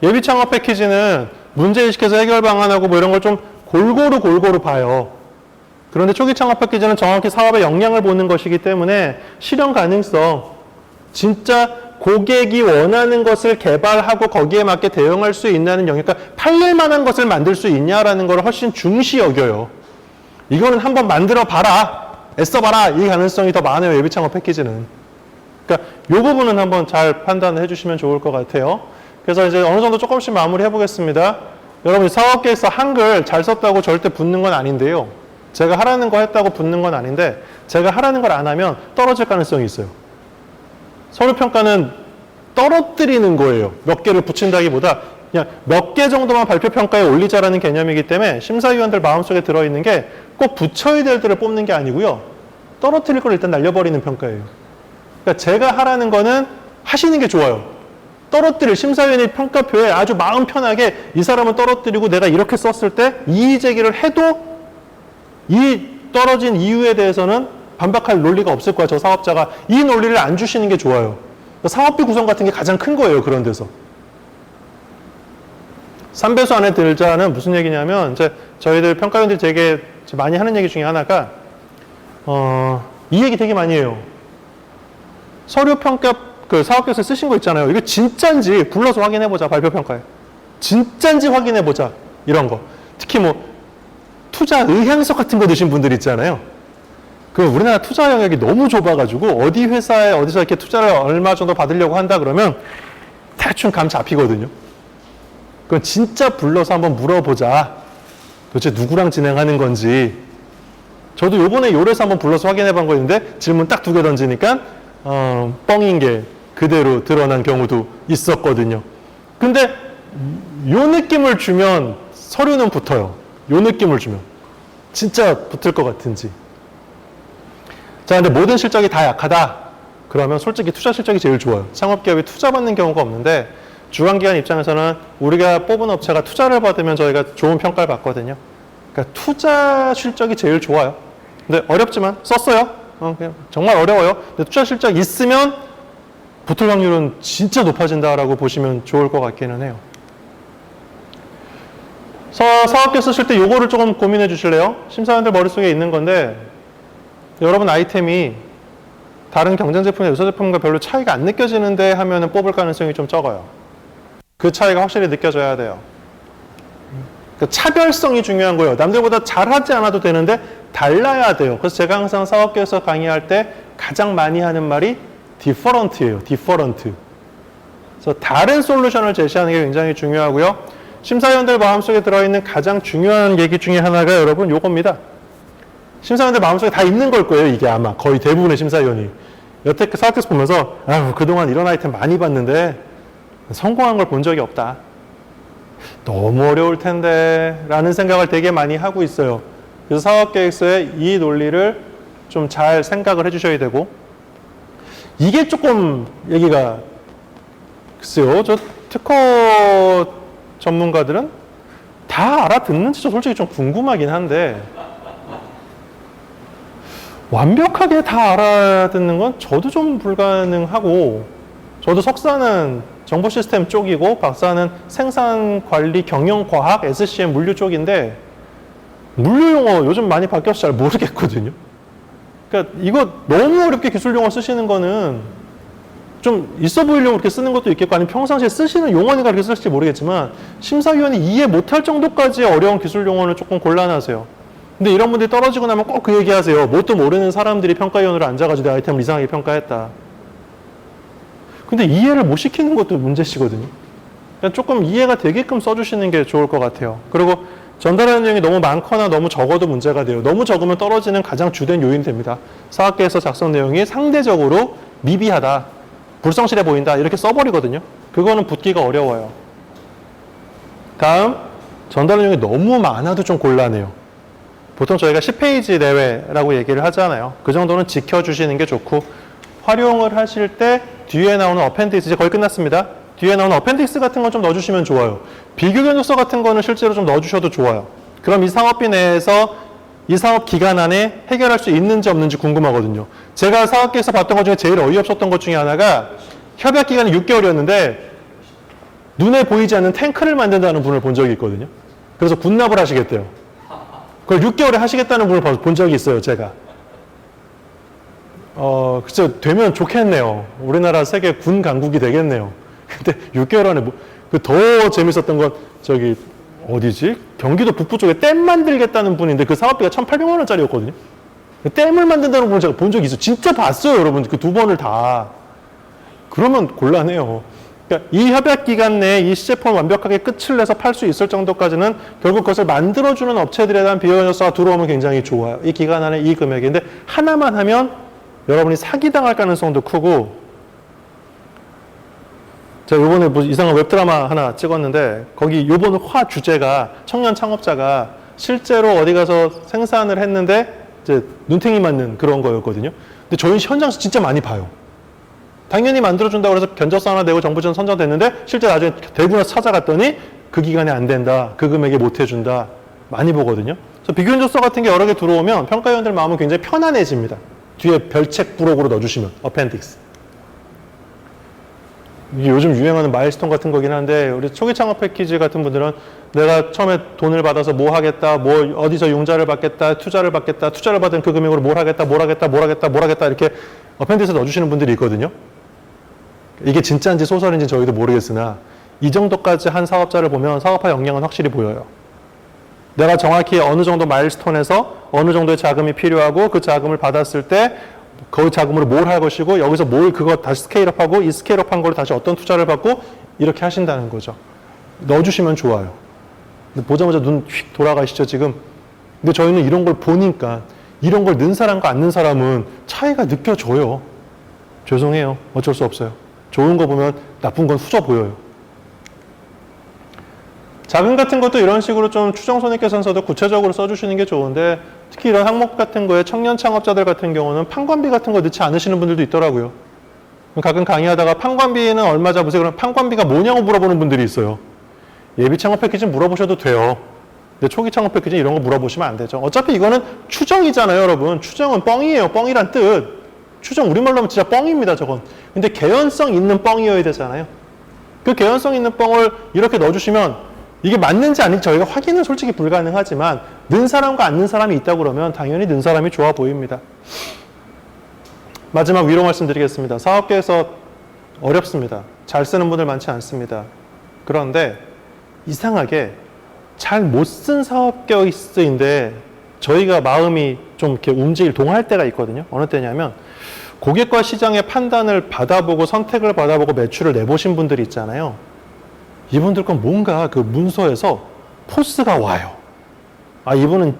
예비 창업 패키지는 문제의식해서 해결 방안하고 뭐 이런 걸 좀 골고루 봐요. 그런데 초기 창업 패키지는 정확히 사업의 역량을 보는 것이기 때문에 실현 가능성, 진짜 고객이 원하는 것을 개발하고 거기에 맞게 대응할 수 있냐는 영역, 그러니까 팔릴 만한 것을 만들 수 있냐라는 걸 훨씬 중시 여겨요. 이거는 한번 만들어 봐라, 애써봐라, 이 가능성이 더 많아요, 예비 창업 패키지는. 그러니까 이 부분은 한번 잘 판단해 주시면 좋을 것 같아요. 그래서 이제 어느 정도 조금씩 마무리 해보겠습니다. 여러분, 사업계획서 한글 잘 썼다고 절대 붙는 건 아닌데요. 제가 하라는 거 했다고 붙는 건 아닌데 제가 하라는 걸 안 하면 떨어질 가능성이 있어요. 서류평가는 떨어뜨리는 거예요. 몇 개를 붙인다기보다 그냥 몇 개 정도만 발표평가에 올리자라는 개념이기 때문에 심사위원들 마음속에 들어있는 게 꼭 붙여야 될 들을 뽑는 게 아니고요. 떨어뜨릴 걸 일단 날려버리는 평가예요. 그러니까 제가 하라는 거는 하시는 게 좋아요. 떨어뜨릴 심사위원의 평가표에 아주 마음 편하게 이 사람은 떨어뜨리고 내가 이렇게 썼을 때 이의 제기를 해도 이 떨어진 이유에 대해서는 반박할 논리가 없을 거야. 저 사업자가 이 논리를 안 주시는 게 좋아요. 사업비 구성 같은 게 가장 큰 거예요. 그런 데서. 3배수 안에 들자는 무슨 얘기냐면 이제 저희들 평가위원들이 되게 많이 하는 얘기 중에 하나가 이 얘기 되게 많이 해요. 서류 평가 그 사업계획서 쓰신 거 있잖아요. 이거 진짠지 불러서 확인해보자. 발표평가에. 진짠지 확인해보자. 이런 거. 특히 뭐 투자 의향서 같은 거 드신 분들 있잖아요. 그 우리나라 투자 영역이 너무 좁아가지고 어디 회사에 어디서 이렇게 투자를 얼마 정도 받으려고 한다 그러면 대충 감 잡히거든요. 그건 진짜 불러서 한번 물어보자. 도대체 누구랑 진행하는 건지. 저도 요번에 요래서 한번 불러서 확인해 본 거였는데 질문 딱 2개 던지니까 뻥인 게 그대로 드러난 경우도 있었거든요. 근데 요 느낌을 주면 서류는 붙어요. 요 느낌을 주면 진짜 붙을 것 같은지. 자, 근데 모든 실적이 다 약하다 그러면 솔직히 투자 실적이 제일 좋아요. 창업기업이 투자 받는 경우가 없는데 주관기관 입장에서는 우리가 뽑은 업체가 투자를 받으면 저희가 좋은 평가를 받거든요. 그러니까 투자 실적이 제일 좋아요. 근데 어렵지만 썼어요. 그냥 정말 어려워요. 근데 투자 실적 있으면 붙을 확률은 진짜 높아진다라고 보시면 좋을 것 같기는 해요. 사업계획서 쓸 때 요거를 조금 고민해 주실래요? 심사위원들 머릿속에 있는 건데 여러분 아이템이 다른 경쟁 제품이나 유사 제품과 별로 차이가 안 느껴지는데 하면은 뽑을 가능성이 좀 적어요. 그 차이가 확실히 느껴져야 돼요. 그 차별성이 중요한 거예요. 남들보다 잘하지 않아도 되는데 달라야 돼요. 그래서 제가 항상 사업계에서 강의할 때 가장 많이 하는 말이 different예요. different. 그래서 다른 솔루션을 제시하는 게 굉장히 중요하고요. 심사위원들 마음속에 들어있는 가장 중요한 얘기 중에 하나가 여러분 요겁니다. 심사위원들 마음속에 다 있는 걸 거예요. 이게 아마 거의 대부분의 심사위원이. 여태껏 사업계에서 보면서 아유 그동안 이런 아이템 많이 봤는데 성공한 걸 본 적이 없다. 너무 어려울 텐데 라는 생각을 되게 많이 하고 있어요. 그래서 사업계획서에 이 논리를 좀 잘 생각을 해주셔야 되고 이게 조금 얘기가 글쎄요. 저 특허 전문가들은 다 알아듣는지 저 솔직히 좀 궁금하긴 한데 완벽하게 다 알아듣는 건 저도 좀 불가능하고 저도 석사는 정보 시스템 쪽이고 박사는 생산 관리 경영 과학 SCM 물류 쪽인데 물류 용어 요즘 많이 바뀌어서 잘 모르겠거든요. 그러니까 이거 너무 어렵게 기술 용어 쓰시는 거는 좀 있어 보이려고 그렇게 쓰는 것도 있겠고 아니면 평상시에 쓰시는 용어니까 그렇게 쓸지 모르겠지만 심사위원이 이해 못할 정도까지의 어려운 기술 용어는 조금 곤란하세요. 근데 이런 분들이 떨어지고 나면 꼭 그 얘기하세요. 뭣도 모르는 사람들이 평가위원으로 앉아가지고 내 아이템을 이상하게 평가했다. 근데 이해를 못 시키는 것도 문제시거든요. 그러니까 조금 이해가 되게끔 써주시는 게 좋을 것 같아요. 그리고 전달하는 내용이 너무 많거나 너무 적어도 문제가 돼요. 너무 적으면 떨어지는 가장 주된 요인이 됩니다. 사학계에서 작성 내용이 상대적으로 미비하다, 불성실해 보인다 이렇게 써버리거든요. 그거는 붙기가 어려워요. 다음, 전달 내용이 너무 많아도 좀 곤란해요. 보통 저희가 10페이지 내외라고 얘기를 하잖아요. 그 정도는 지켜주시는 게 좋고 활용을 하실 때 뒤에 나오는 어펜디스 이제 거의 끝났습니다. 뒤에 나오는 어펜디스 같은 건 좀 넣어주시면 좋아요. 비교 견적서 같은 거는 실제로 좀 넣어주셔도 좋아요. 그럼 이 사업비 내에서 이 사업 기간 안에 해결할 수 있는지 없는지 궁금하거든요. 제가 사업계에서 봤던 것 중에 제일 어이없었던 것 중에 하나가 협약 기간이 6개월이었는데 눈에 보이지 않는 탱크를 만든다는 분을 본 적이 있거든요. 그래서 군납을 하시겠대요. 그걸 6개월에 하시겠다는 분을 본 적이 있어요, 제가. 글쎄, 되면 좋겠네요. 우리나라 세계 군 강국이 되겠네요. 근데 6개월 안에 더 재밌었던 건 저기 어디지? 경기도 북부 쪽에 댐 만들겠다는 분인데 그 사업비가 1,800만 원짜리였거든요. 댐을 만든다는 분을 제가 본 적이 있어요. 진짜 봤어요, 여러분. 그 두 번을 다. 그러면 곤란해요. 그러니까 이 협약 기간 내에 이 시제품을 완벽하게 끝을 내서 팔 수 있을 정도까지는 결국 그것을 만들어주는 업체들에 대한 비용료가 들어오면 굉장히 좋아요. 이 기간 안에 이 금액인데 하나만 하면 여러분이 사기당할 가능성도 크고 제가 요번에 뭐 이상한 웹드라마 하나 찍었는데 거기 요번 화 주제가 청년 창업자가 실제로 어디 가서 생산을 했는데 이제 눈탱이 맞는 그런 거였거든요. 근데 저희 현장에서 진짜 많이 봐요. 당연히 만들어준다고 해서 견적서 하나 내고 정부 지원 선정됐는데 실제 나중에 대구 나서 찾아갔더니 그 기간에 안 된다. 그 금액에 못 해준다. 많이 보거든요. 그래서 비교 견적서 같은 게 여러 개 들어오면 평가위원들 마음은 굉장히 편안해집니다. 뒤에 별책 부록으로 넣어주시면 어펜딕스. 이게 요즘 유행하는 마일스톤 같은 거긴 한데 우리 초기 창업 패키지 같은 분들은 내가 처음에 돈을 받아서 뭐 하겠다, 뭐 어디서 융자를 받겠다, 투자를 받겠다, 투자를 받은 그 금액으로 뭘 하겠다, 뭘 하겠다, 뭘 하겠다, 뭘 하겠다 이렇게 어펜디스에 넣어주시는 분들이 있거든요. 이게 진짜인지 소설인지 저희도 모르겠으나 이 정도까지 한 사업자를 보면 사업화 역량은 확실히 보여요. 내가 정확히 어느 정도 마일스톤에서 어느 정도의 자금이 필요하고 그 자금을 받았을 때 그 자금으로 뭘 할 것이고 여기서 뭘 그거 다시 스케일업하고 이 스케일업한 걸 다시 어떤 투자를 받고 이렇게 하신다는 거죠. 넣어주시면 좋아요. 근데 보자마자 눈 휙 돌아가시죠 지금. 근데 저희는 이런 걸 보니까 이런 걸 넣은 사람과 안 넣은 사람은 차이가 느껴져요. 죄송해요. 어쩔 수 없어요. 좋은 거 보면 나쁜 건 후져 보여요. 자금 같은 것도 이런 식으로 좀 추정 손익계산서도 구체적으로 써주시는 게 좋은데 특히 이런 항목 같은 거에 청년 창업자들 같은 경우는 판관비 같은 거 넣지 않으시는 분들도 있더라고요. 가끔 강의하다가 판관비는 얼마 잡으세요? 그럼 판관비가 뭐냐고 물어보는 분들이 있어요. 예비 창업 패키지 물어보셔도 돼요. 근데 초기 창업 패키지 이런 거 물어보시면 안 되죠. 어차피 이거는 추정이잖아요, 여러분. 추정은 뻥이에요. 뻥이란 뜻. 추정 우리말로 하면 진짜 뻥입니다, 저건. 근데 개연성 있는 뻥이어야 되잖아요. 그 개연성 있는 뻥을 이렇게 넣어주시면 이게 맞는지 아닌지 저희가 확인은 솔직히 불가능하지만 넣은 사람과 안 넣은 사람이 있다고 그러면 당연히 넣은 사람이 좋아 보입니다. 마지막 위로 말씀드리겠습니다. 사업계에서 어렵습니다. 잘 쓰는 분들 많지 않습니다. 그런데 이상하게 잘 못 쓴 사업계인데 저희가 마음이 좀 이렇게 동할 때가 있거든요. 어느 때냐면 고객과 시장의 판단을 받아보고 선택을 받아보고 매출을 내보신 분들이 있잖아요. 이분들 건 뭔가 그 문서에서 포스가 와요. 아, 이분은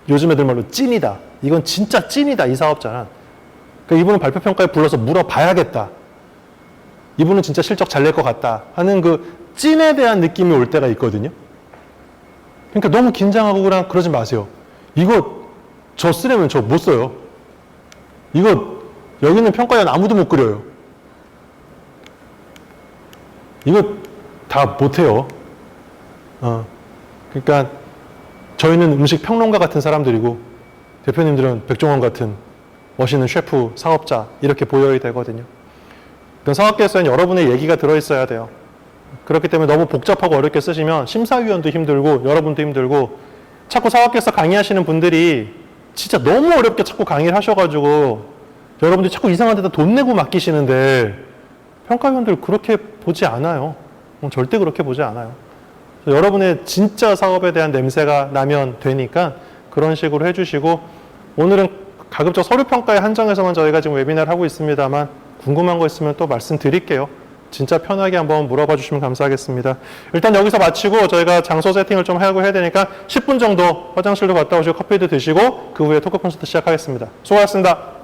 요즘 애들 말로 찐이다. 이건 진짜 찐이다. 이 사업자는. 그러니까 이분은 발표평가에 불러서 물어봐야겠다. 이분은 진짜 실적 잘 낼 것 같다 하는 그 찐에 대한 느낌이 올 때가 있거든요. 그러니까 너무 긴장하고 그러지 마세요. 이거 저 쓰려면 저 못 써요. 이거 여기 있는 평가위원 아무도 못 그려요. 이거 다 못해요. 그러니까 저희는 음식 평론가 같은 사람들이고 대표님들은 백종원 같은 멋있는 셰프, 사업자 이렇게 보여야 되거든요. 그 사업계에서는 여러분의 얘기가 들어있어야 돼요. 그렇기 때문에 너무 복잡하고 어렵게 쓰시면 심사위원도 힘들고 여러분도 힘들고 자꾸 사업계에서 강의하시는 분들이 진짜 너무 어렵게 자꾸 강의를 하셔가지고 여러분들이 자꾸 이상한 데다 돈 내고 맡기시는데 평가위원들 그렇게 보지 않아요. 절대 그렇게 보지 않아요. 여러분의 진짜 사업에 대한 냄새가 나면 되니까 그런 식으로 해주시고 오늘은 가급적 서류평가에 한정해서만 저희가 지금 웨비나를 하고 있습니다만 궁금한 거 있으면 또 말씀드릴게요. 진짜 편하게 한번 물어봐 주시면 감사하겠습니다. 일단 여기서 마치고 저희가 장소 세팅을 좀 하고 해야 되니까 10분 정도 화장실도 갔다 오시고 커피도 드시고 그 후에 토크 콘서트 시작하겠습니다. 수고하셨습니다.